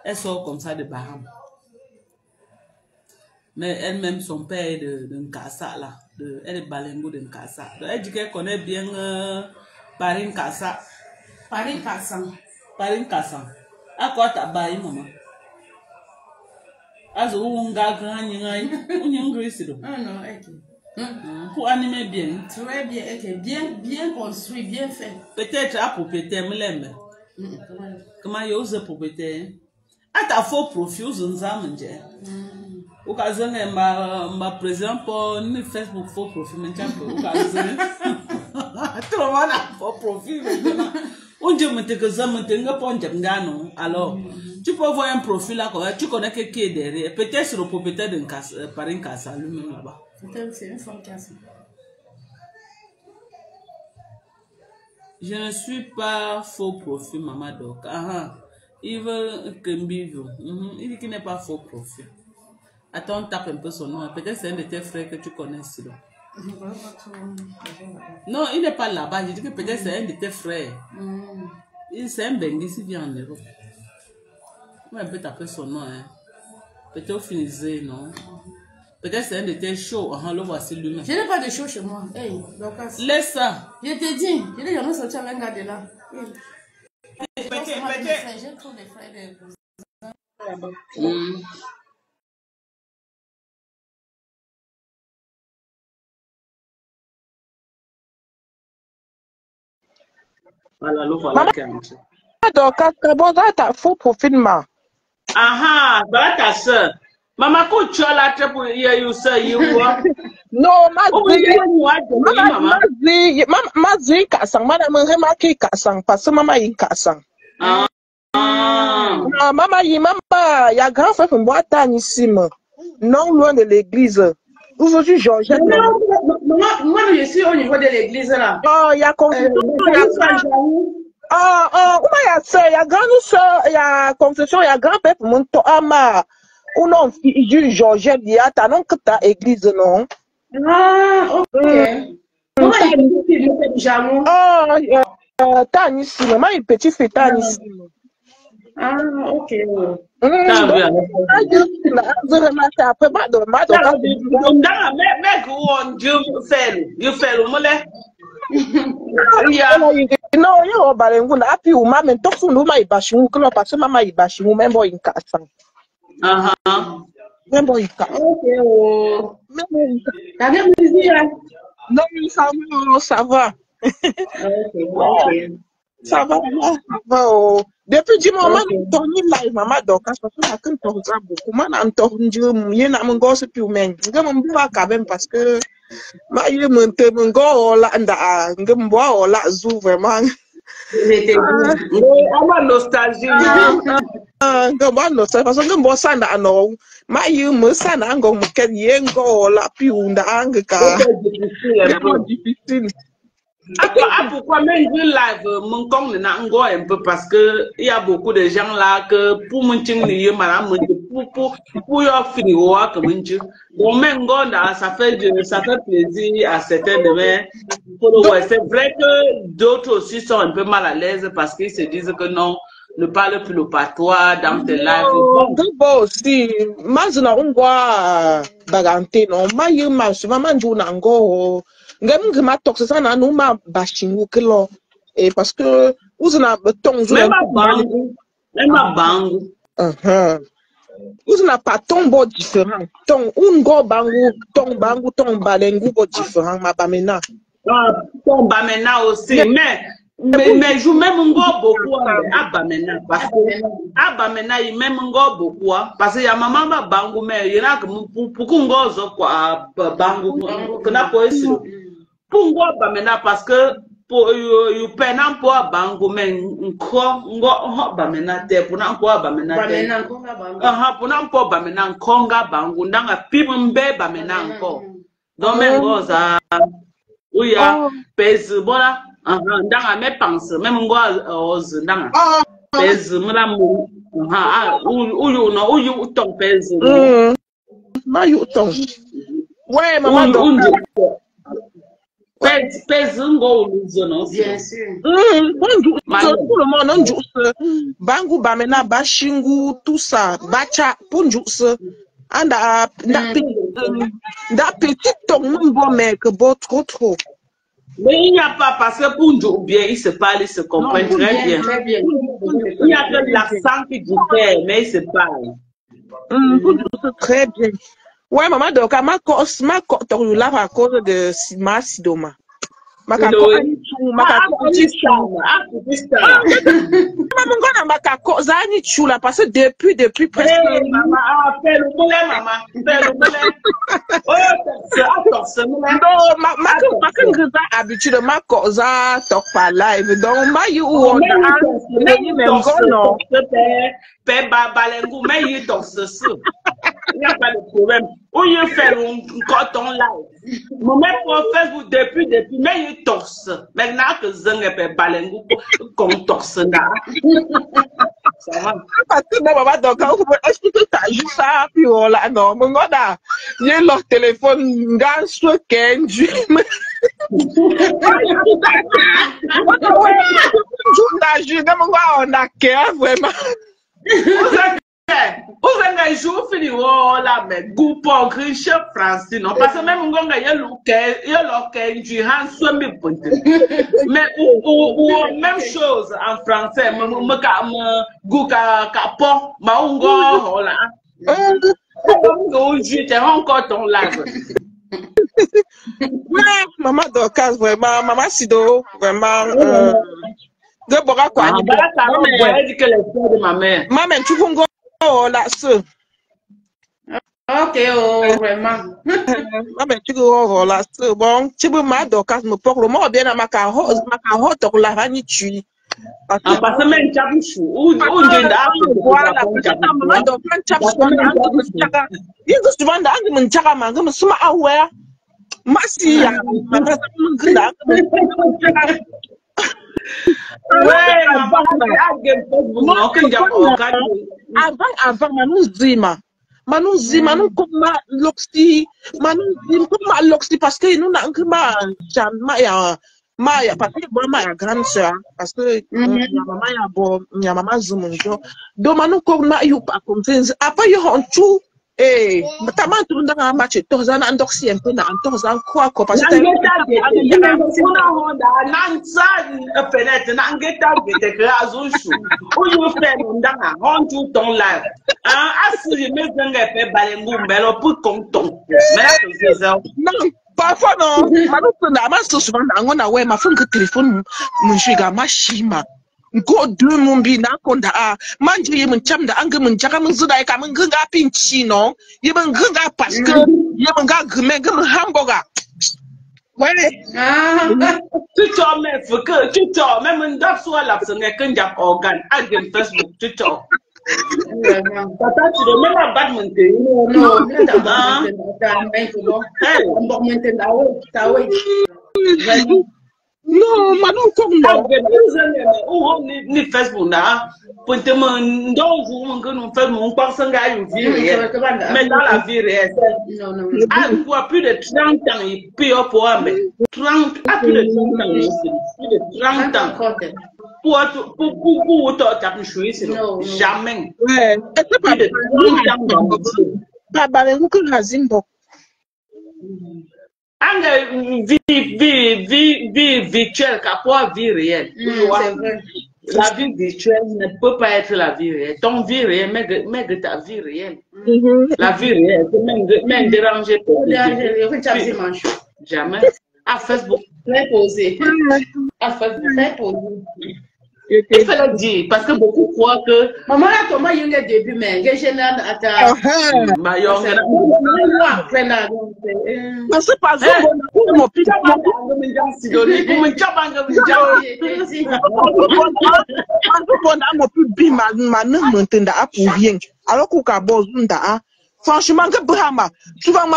elle sort comme ça de Baham. Mais elle-même, son père est de Nkassa, là. Elle est Balengu de Nkassa. Donc, elle dit qu'elle connaît bien Parin Kassa. Parin Kassa. Parin Kassa. À quoi t'as baillé, maman? As on gagne, non, pour animer bien. Très bien, bien construit, bien fait. Peut-être à propriétaire, me l'aime. Comment il ose propriétaire? À ta faux profil, vous nous amenez. Au cas où ma président pour ne Facebook faux profil, maintenant, au cas où tout le monde a faux profil maintenant. On dit que ça me tenga pas alors tu peux voir un profil là, tu connais qui est derrière. Peut-être c'est le propriétaire d'un Parin Kassa lui-même là-bas. Peut-être c'est une femme Kassa. Je ne suis pas faux profil, maman Doc. Il veut que Mbivio. Il dit qu'il n'est pas faux profil. Attends, tape un peu son nom. Peut-être c'est un de tes frères que tu connais, sinon. Non, il n'est pas là-bas. Je dis que peut-être c'est un de tes frères. C'est un Bengi qui vient en Europe. On peut taper son nom. Hein. Peut-être au Finisé, non? Peut-être c'est un de tes shows. Le voici lui-même. Je n'ai pas de show chez moi. Hey, laisse ça. Je t'ai dit. Je n'ai jamais sorti avec un gars de là. J'ai trop de frères de cousins. Voilà, le voilà. Donc, bon, t'as faux profil, ma. Aha, voilà ta soeur. Maman, quand tu as la tête pour y aller, Non, ma zi kasang, madame remarqué kasang, parce que maman y kasang. Maman y a grand frère pour moi, ici, non loin de l'église. Aujourd'hui, Georgette. Moi, je suis au niveau de l'église là. Oh, il y a confession. Il y a grande soeur, il y a confession, il y a grand-père pour mon toama. Ou non, Georgette, il y a ta non que ta église, non? Ah, ok. Moi, je suis t'as ici, maman, il petit fait t'as ici. Ah, ok. Après, non, yo balengu na api uma men tofu numa ibashimu kilo parce mama ibashimu membo inkasa. Aha. Membo ika. Okay. T'as bien plaisir. Non, ça va. Okay. Ça va. Depuis du moment Tony live mama donc parce que ça quand on ça beaucoup man entendu yena mon gosse puis men. Ngam mba quand même parce que ma yé monte mon go la nda ngam bo la zou vraiment. Ama nostalgie. Ngam ba nostalgie parce que ngam bo sa nda no ma yé mo sa na ngam mo ken yé go la puis nda angka. Difficile. Pourquoi même je live mon compte un peu parce que il y a beaucoup de gens là que pour mon lieu madame pour leur frigo comme Dieu bon même ça fait plaisir à certains de c'est vrai que d'autres aussi sont un peu mal à l'aise parce qu'ils se disent que non ne parle plus le patois dans tes lives. Bon si mazina ungwa bagante non mayu maman juna ngo ngam ma toxe sana no ma bashingu kilo et parce que uzna beton même bangu uzna pas tombo différent ton ungo bangu ton balengu bo différent ma bamena ton bamena aussi mais je même beaucoup à bamena parce que à bamena il même beaucoup parce que ya maman ba bangu mais il y a que pour ngozo quoi bangu que na po esi pour ngo bamena parce que pour you pena po bangu mais ngo bamena te pour na po bamena te pour na po bamena nkonga bangu ndanga pimbe bamena nko donc même ngoza uya pèse voilà ndanga me pense même ngo oz ndanga pèse mala mu uyu ton pèse ma yu ton ouais maman pèse ngo uluzono Bien sûr. Tout le monde on joue bangu bamena bashingu tout ça bacha punjus anda da petit ton bon mec bon trop. Mais il n'y a pas parce que pour bien il se parle, il se comprend très bien. Il y a que l'accent qui diffère, mais il se parle. Très bien. Ouais, maman, donc, ma cause là à cause de ma sidoma. Parce que depuis presque. Habitude ma cause talk pas live donc ma you mais il n'y a pas de problème. Où il fait un coton live. Mon même pour Facebook depuis, mais il torse. Maintenant que Zeng est balengu, comme torse là. Ça va. Parce que maman, donc, est-ce que tu as juste ça, puis voilà, non, mon gars, il y a leur téléphone, dans ce qu'un on a vraiment. Où venga jour fini là mais goût pour riche français non parce que même ngonga yelo du han swami ponte mais ou même chose en français me goût ka po ma ngo là aujourd'hui t'es encore ton live. Ouais, maman Dorcas, vraiment, maman Sido, vraiment, de Bora quoi. Maman, tu peux go là, ce. Ok, oh, vraiment. Maman, tu go là, ce. Bon, tu peux ma Dorcas me porte le mot bien à ma carotte, donc la vanille tu. Parce que même Chabouchou, ou voilà, maman Dorcas, Chabouchou, il est souvent dans le Chagama, comme ça, ah ouais. Masih ya, maka menggerak. Avant manu zima nu kuma loksi parce que nous n'a que ma ya parce que moi ma grande sœur parce que ya maman zumunjo do manu kuma yu pa confiance apa yo honchu. Eh, tama tunda nga match toza na ndoksi un peu na toza quoi parce que parfois non, souvent on a ouais ma femme que téléphone mon chiga ma chima. Go do mumbi na konda a manje yi mun cham da an ga mun jaka mun zuda ka mun ganga pinci no yi mun ganga parce que yi mun ga gume ga mun hamburger ouais tu t'en mets que tu t'en mets mun da soit la personne que njap organ à game Facebook tu t'en tata tu remets la badminton non, manon comme ni Facebook na pour te mandou vous que nous faisons on pense à une vie réelle mais dans la vie réelle pour plus de 30 ans il peut pour mais 30 à plus de 30 ans plus de 30 ans pour toi t'as choisi jamais ouais c'est pas de 30 ans pas le que Razimbo vie virtuelle, qu'à vie réelle. La vie virtuelle ne peut pas être la vie réelle. Ton vie réelle, mais de ta vie réelle. La vie réelle, c'est même déranger pour jamais. À Facebook. Très posé. À Facebook. Très posé. Il faut le dire, parce que beaucoup croient que... Maman, là, comment il y a début, mais je n'ai pas à ta... parce que par exemple, mon petit alors franchement, souvent,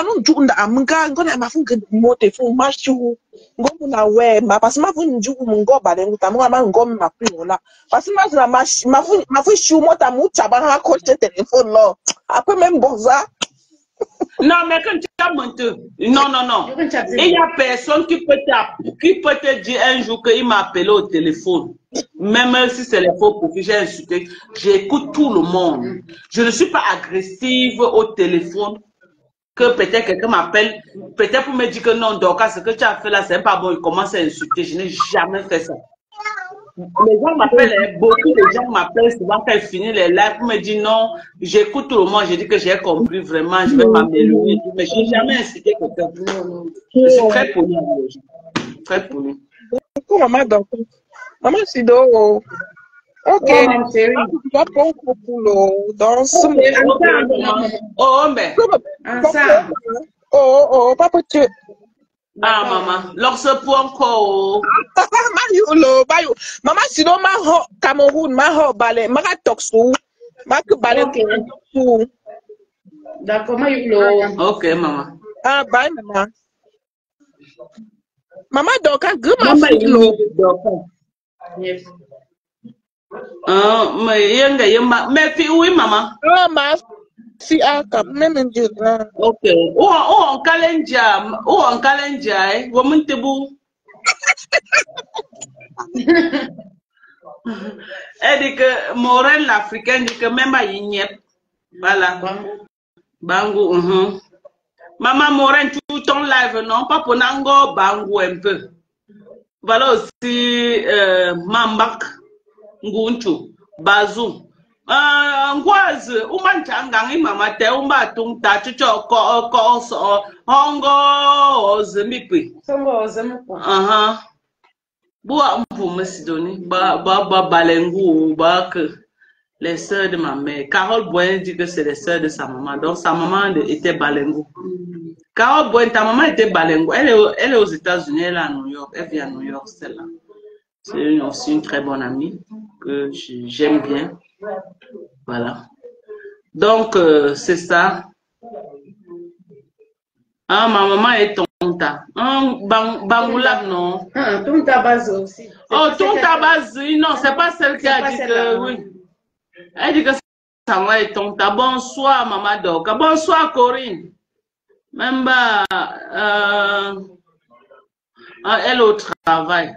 non, mais quand tu as monté, non. Il y a personne qui peut te dire un jour qu'il m'a appelé au téléphone. Même si c'est les faux profils, j'ai insulté. J'écoute tout le monde. Je ne suis pas agressive au téléphone. Que peut-être quelqu'un m'appelle, peut-être pour me dire que non, donc ce que tu as fait là, c'est pas bon, il commence à insulter. Je n'ai jamais fait ça. Les gens m'appellent, beaucoup de gens m'appellent souvent quand ils finissent les lives pour me dire non, j'écoute tout le monde, je dis que j'ai compris vraiment, je vais m'améliorer, mais je n'ai jamais incité quelqu'un. Je suis très poli. Très poli. Maman Sido, ok, oh, mais oh, papa tu. Ah, maman, lorsque pour encore. Maman, sinon, ma Cameroun, ma balai, ma toxou, ma balai. D'accord, ok, maman. Ah, bye, maman. Maman, donc, un grand maman. Yes. Mais puis oui, maman. Ah, ma si, ah, quand même, ok. En calendrier, woman tebu. Elle dit que Morel l'Africain dit que même à Ignep, Voilà. Bango. Maman Morin, tout ton live, non? Pas pour Nango, Bango un peu. Voilà aussi Mambak, Ngunchu, Bazou. Ngwazi, umanchanga mama te umbatunta chucho ko hongo ozemipi. Songo ozemipo. Boa mpume sidoni ba balengu ba que les sœurs de ma mère. Carole Boyen dit que c'est les sœurs de sa maman. Donc sa maman était balengu. Carole Boyen, ta maman était balengu. Elle est aux États-Unis, elle est à New York. Elle vit à New York, celle-là. C'est aussi une très bonne amie que j'aime bien. Voilà. Donc, c'est ça. Ma maman est tonta. Bangoulab, non. Tonta base aussi. Oh, tonta base, non, c'est pas celle qui a dit que oui. Elle dit que sa maman est tonta. Bonsoir, maman Doka. Bonsoir, Corinne. Même elle au travail.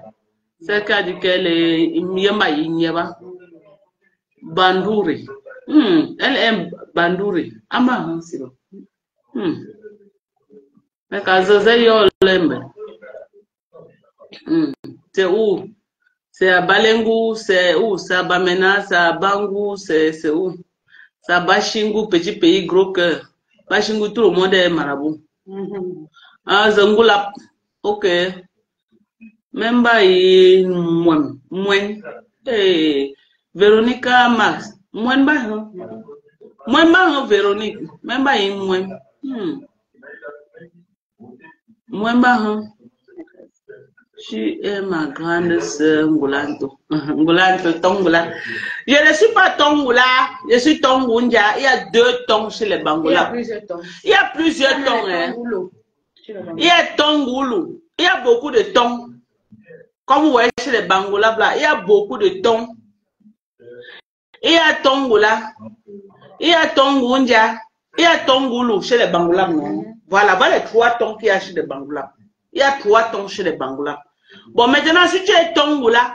Celle qui a dit qu'elle est Yemba. Bandouri. Elle aime Bandouri. Ama, c'est bon. Mais quand je l'aime. C'est où? C'est à Balengu, c'est où? C'est à Bamena, c'est à Bangu, c'est où? C'est à Bashingu, petit pays, gros cœur. Bashingu, tout le monde est marabout. Zangulap, ok. Même pas Véronica Max. Moins Véronique. Même pas Tu es ma grande sœur Ngoulanto. Ngoulanto, Tongoula. Je ne suis pas Tongoula, je suis Tongunja. Il y a 2 tons chez les Bangoula. Il y a plusieurs tons. Il y a Tongoulou. Il y a beaucoup de tons. Comme vous voyez chez les Bangoula, il y a beaucoup de tons. Il y a Tongoula. Il y a Tongunja. Il y a Tongoulou chez les Bangoula. Voilà les 3 tons qu'il y a chez les Bangoula. Il y a 3 tons chez les Bangoula. Bon, maintenant, si tu es Tongoula,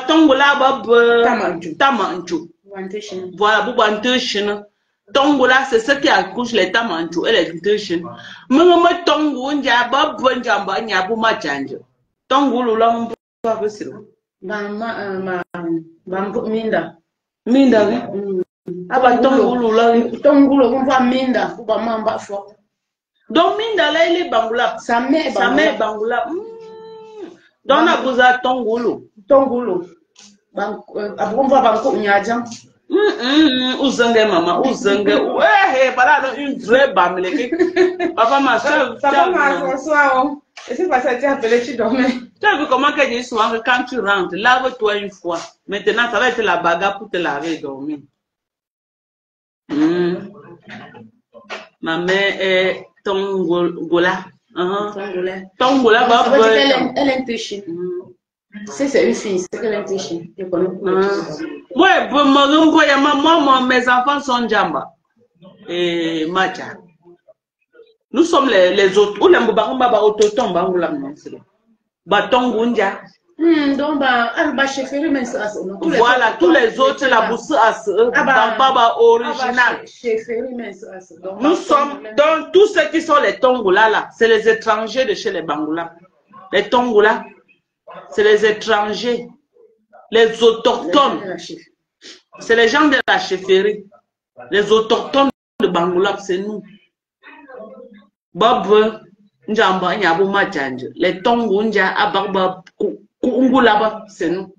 Tongoula, Tamanchu. Voilà, Boubantuchin. Tongoula, c'est ce qui accouche les Tamanchu et les Tuchin. Mais Tongunja, Babunjamba, Nyabuma Change. Tongoulou, là, on peut pas faire Minda. Minda, oui. Ah, Tongoulou, là. Tongoulou, on va Minda. On va Mamba fort. Donc, Minda, là, il est Bangoula. Sa mère Bangoula. Donc, on a besoin de Tongoulou. Tongoulou. Après, on va Bango Nyadjan. Ouzenge, maman. Ouzenge. Ouais, voilà, une vraie bamele. Papa, ma soeur. Papa, ma soeur. Et c'est parce que tu as appelé, tu dormais. Tu as vu comment qu'elle dit souvent que quand tu rentres, lave-toi une fois. Maintenant, ça va être la bagarre pour te laver et dormir. Ma mère est Tongola. Tongola, elle est péchée. C'est une fille, c'est qu'elle est péchée. Ouais, moi, mes enfants sont Djamba et Macha. Nous sommes les autres. Où les Mbaba autotombent, Batongunja. Voilà, tous les autres, la bousse Baba original. Nous sommes, donc, tous ceux qui sont les Tongola, là, c'est les étrangers de chez les Bangoula. Les Tongola, c'est les étrangers, les autochtones. C'est les gens de la chefferie. Les autochtones de Bangoula, c'est nous. Bob, Njamba, Nyabu Machange. Les Tongunja, Ababa, Kungulaba, c'est nous.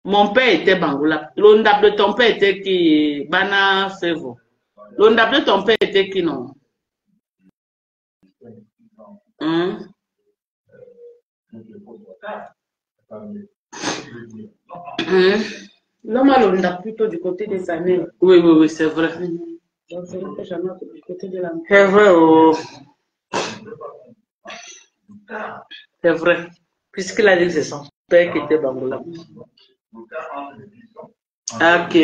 Mon père était Bangoula. L'ondap de ton père était qui? Bana Fevo. L'ondap de ton père était qui, non? L'homme a l'ondap plutôt du côté de sa mère. Oui, c'est vrai. Donc, c'est vrai que jamais du côté de la mère. C'est vrai, oh. C'est vrai. Puisqu'il a dit que c'est son père qui était Bangoula. Ok.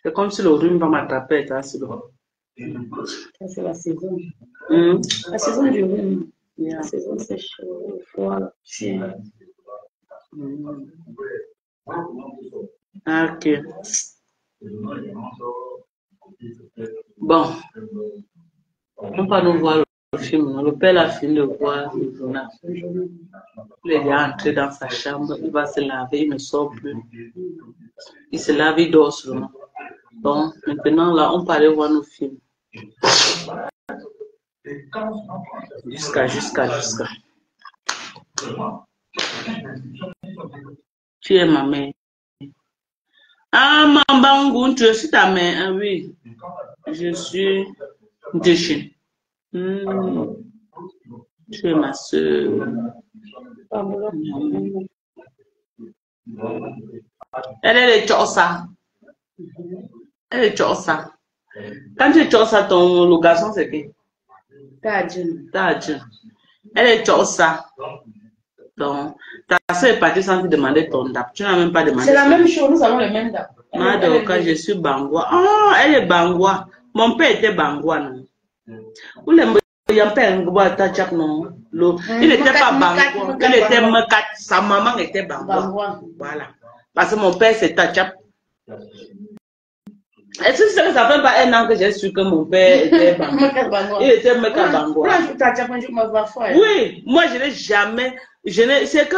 C'est comme si le rhume va m'attraper. C'est la saison. La saison du rhume. La saison sèche, froid, chien. Ok. Bon, on va nous voir le film. Le père a fini de voir le journal. Il est déjà entré dans sa chambre, il va se laver, il ne sort plus. Il se lave, il dort seulement. Donc, maintenant, là, on parlait voir nos films. Jusqu'à. Tu es ma mère. Ah, Mambangoun, tu es aussi ta mère. Ah oui, je suis déchue. Tu es ma soeur. Elle est Tchosa. Elle est Tchosa. Quand tu es Tchosa, le garçon, c'est qui? Tadjun. Elle est Tchosa. Donc, ta soeur est partie sans te demander ton dap. Tu n'as même pas demandé. C'est la même chose, nous avons le même dap. Quand je suis Bangwa. Oh, elle est Bangwa. Mon père était Bangwa, non? Où le père non? Il n'était pas Bangwa. Il était Mekat. Sa maman était Bangwa. Voilà. Parce que mon père, c'est Tachap. Est-ce que ça fait pas un an que j'ai su que mon père était Bangwa? Il était Mekat Bangwa. Oui, moi je n'ai jamais. C'est que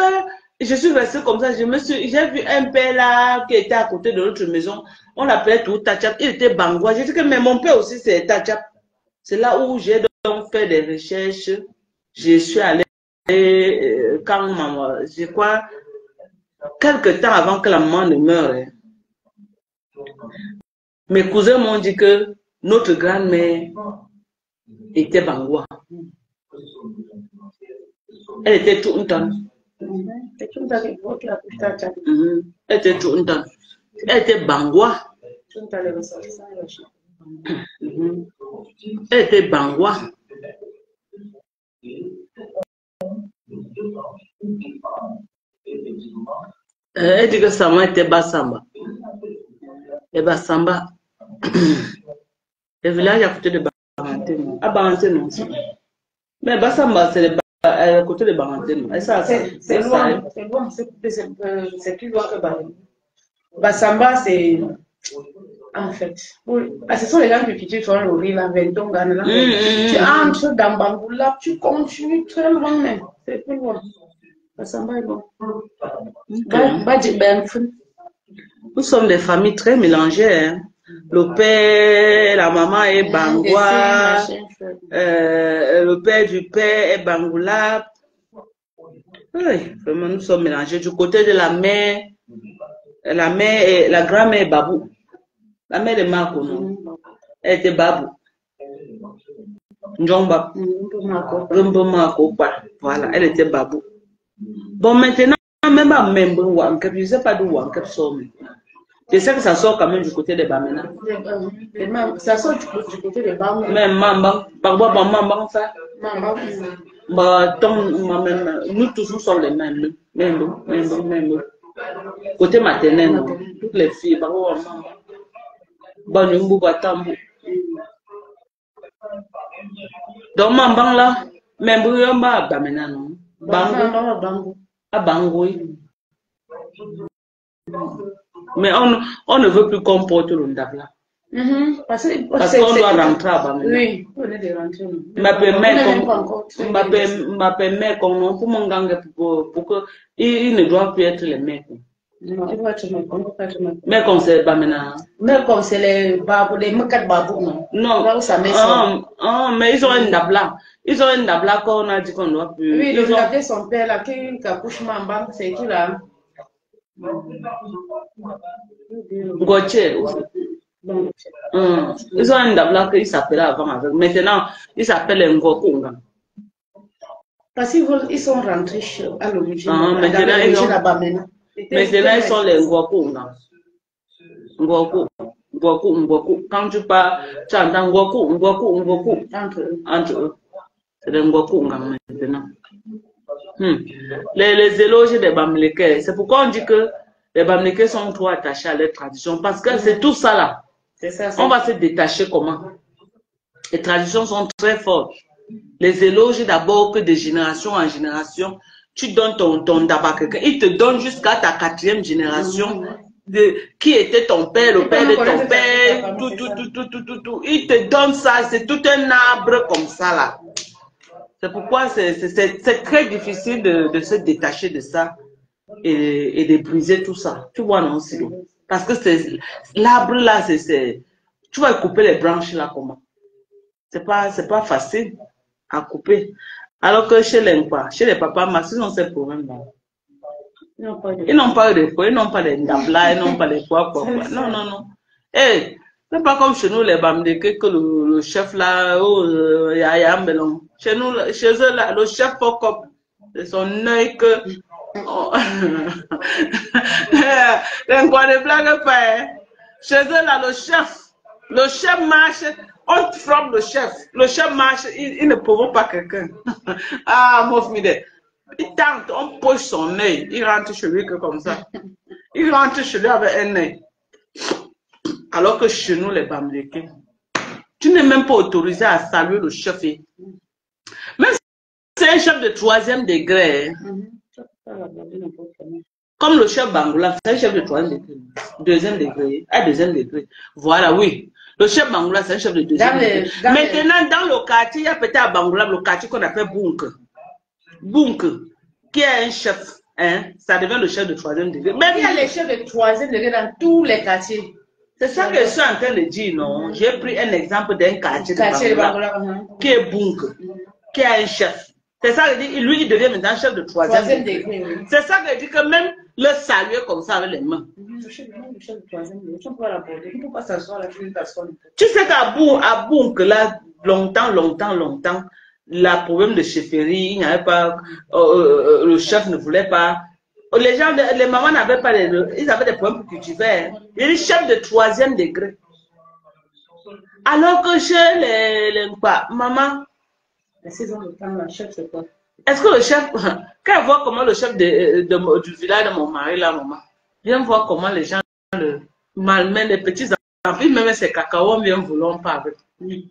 je suis restée comme ça. J'ai vu un père là qui était à côté de notre maison. On l'appelait tout Tachap. Il était Bangwa. J'ai dit que mais mon père aussi c'est Tachap. C'est là où j'ai donc fait des recherches. Je suis allée quand maman, je crois, quelques temps avant que la maman ne meure. Mes cousins m'ont dit que notre grand-mère était Bangwa. Elle était tout un temps. Elle était tout un temps. Elle était Bangwa. Elle était Bangwa. Elle dit que sa maman était Bassamba. Et Bassamba, le village à côté de Baranteno. À Baranteno aussi. Mais Bassamba, c'est à côté de Baranteno. C'est loin. C'est plus loin que Baranteno. Bassamba, c'est. En fait, ce sont les gens qui font le riz, la Venton, là. Tu entres dans Bangoula, tu continues très loin même. C'est plus loin. Bassamba est bon. Nous sommes des familles très mélangées. Hein. Le père, la maman est Bangwa, le père du père est Bangoula. Oui, vraiment, nous sommes mélangés. Du côté de la mère, la grand-mère est Babou. La mère de Marco, non? Elle était Babou. Njomba. Rumbo Marco, voilà, elle était Babou. Bon, maintenant, même à Membre Wankep, je ne sais pas d'où Wankep sort. Je sais que ça sort quand même du côté de Bamena. Ça sort du côté de Bamena. Même Mamba, parfois Mamba, ça. Nous tous, nous sommes les mêmes. Même. Côté maternel, toutes les filles, parfois Mamba. Bon, Batambu. Donc, Mamba là, même Bamba, Bamena, non? Bango. À Bango. Mais on ne veut plus qu'on porte le ndabla. Parce qu'on doit rentrer à Bamena. Oui, on est de rentrer. Ma mère, pour mon gang, pour que il ne doit plus être les mecs. Non, il doit être mais comme c'est Bamena. Mais comme c'est les babou, les mekat babou, non. Non, mais ils ont un ndabla. Ils ont un ndabla qu'on a dit qu'on ne doit plus. Oui, ils ont appelé son père là, qui accouche maman, c'est qui là? Gauthier aussi. Ils ont un ndabla qui s'appelait avant avec. Maintenant, il s'appelle Ngokunga. Parce qu'ils sont rentrés à l'origine. Maintenant, ils sont les Ngokunga. Ngoku. Quand tu parles, tu entends Ngoku. Entre eux. C'est les Ngokunga maintenant. Les éloges des Bamileke, c'est pourquoi on dit que les Bamileke sont trop attachés à leur tradition, parce que c'est tout ça là. On va se détacher comment? Les traditions sont très fortes. Les éloges d'abord que de génération en génération, tu donnes ton daba à quelqu'un, il te donne jusqu'à ta 4e génération de qui était ton père, le père de ton père, tout. Il te donne ça, c'est tout un arbre comme ça là. C'est pourquoi c'est très difficile de se détacher de ça et de briser tout ça. Tu vois, non, Silo? Parce que l'arbre là, tu vas couper les branches là comment? C'est pas facile à couper. Alors que chez les papas, ils ont ces problèmes-là. Ils n'ont pas de quoi, ils n'ont pas de ndabla, ils n'ont pas de quoi. Non. Eh, c'est pas comme chez nous, les Bamdeke, que le chef là, il y a un melon. Chez eux là, le chef focop, c'est son œil que. Quoi ne blague pas. Chez eux là, le chef marche, on frappe le chef marche, il ne provoque pas quelqu'un. Ah, mon fidèle. Il tente, on poche son œil, il rentre chez lui que comme ça. Il rentre chez lui avec un œil. Alors que chez nous, les Bamlékés, tu n'es même pas autorisé à saluer le chef. Même si c'est un chef de 3e degré, comme le chef Bangoula, c'est un chef de 3e degré, 2e degré, à 2e degré. Voilà, oui. Le chef Bangoula, c'est un chef de 2e degré. Maintenant, dans le quartier, il y a peut-être à Bangoula, le quartier qu'on appelle Bounk, qui est un chef, hein, ça devient le chef de 3e degré. Mais il y a les chefs de 3e degré dans tous les quartiers. C'est ça que je suis en train de dire, non? J'ai pris un exemple d'un quartier de Bangoula, qui est Bounk, qui est un chef. C'est ça que je dis, lui, il devient maintenant chef de 3e degré. Oui. C'est ça que je dis que même le saluer comme ça avec les mains. Le chef de 3e degré, tu peux pas l'aborder, il ne peut pas s'asseoir là, une personne. Tu sais qu'à Bounk, là, longtemps, le problème de chefferie, il n'y avait pas, le chef ne voulait pas. Les mamans n'avaient pas, ils avaient des problèmes pour cultiver. Il est chef de 3e degré. Alors que chez les maman. La saison de temps, le chef, c'est quoi? Est-ce que le chef, quand elle voit comment le chef du village de mon mari, là, maman, viens voir comment les gens le malmènent, les petits enfants, même ses cacao, on vient vouloir pas avec. Le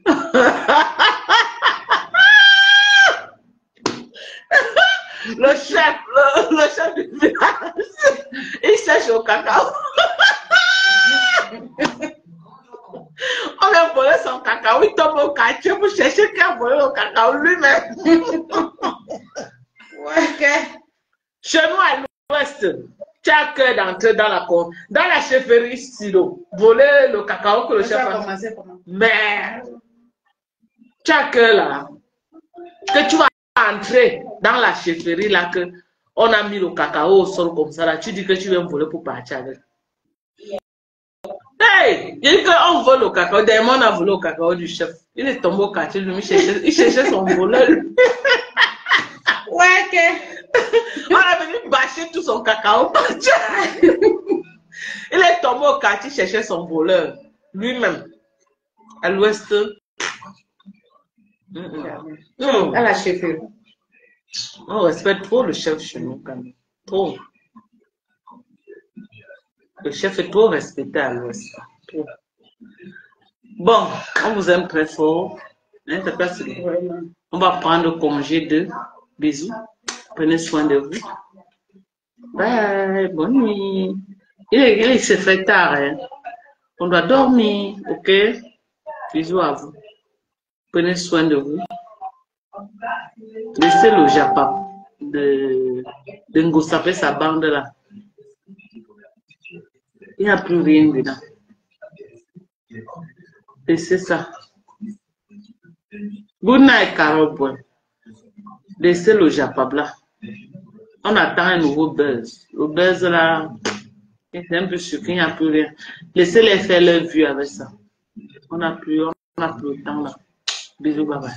chef du village, il cherche au cacao. On vient voler son cacao, il tombe au quartier pour chercher qui a volé le cacao lui-même. Ouais, Chez nous à l'ouest, tu as cœur d'entrer dans la chefferie Silo, voler le cacao que le chef a commencé. Mais tu as cœur là, que tu vas entrer dans la chefferie là, que on a mis le cacao au sol comme ça là, tu dis que tu viens voler pour partir avec. Hey, il dit qu'on vole le cacao. D'ailleurs, on a volé le cacao du chef. Il est tombé au quartier, lui, il cherchait son voleur. Ouais, ok. On a venu bâcher tout son cacao. Il est tombé au quartier, cherchait son voleur. Lui-même. À l'ouest. À la chefferie. On respecte trop le chef chez nous, quand même. Trop. Le chef est trop respecté à l'ouest. Bon, on vous aime très fort. Hein, on va prendre congé de. Bisous. Prenez soin de vous. Bye. Bonne nuit. Il se fait tard. Hein. On doit dormir. Ok? Bisous à vous. Prenez soin de vous. Laissez le Japap de Ngosapé, sa bande là. Il n'y a plus rien dedans. Et c'est ça. Good night, Carol Boy. Laissez le Japab là. On attend un nouveau buzz. Le buzz là, c'est un peu sûr qu'il n'y a plus rien. Laissez-les faire leur vue avec ça. On n'a plus le temps là. Bisous, bye bye.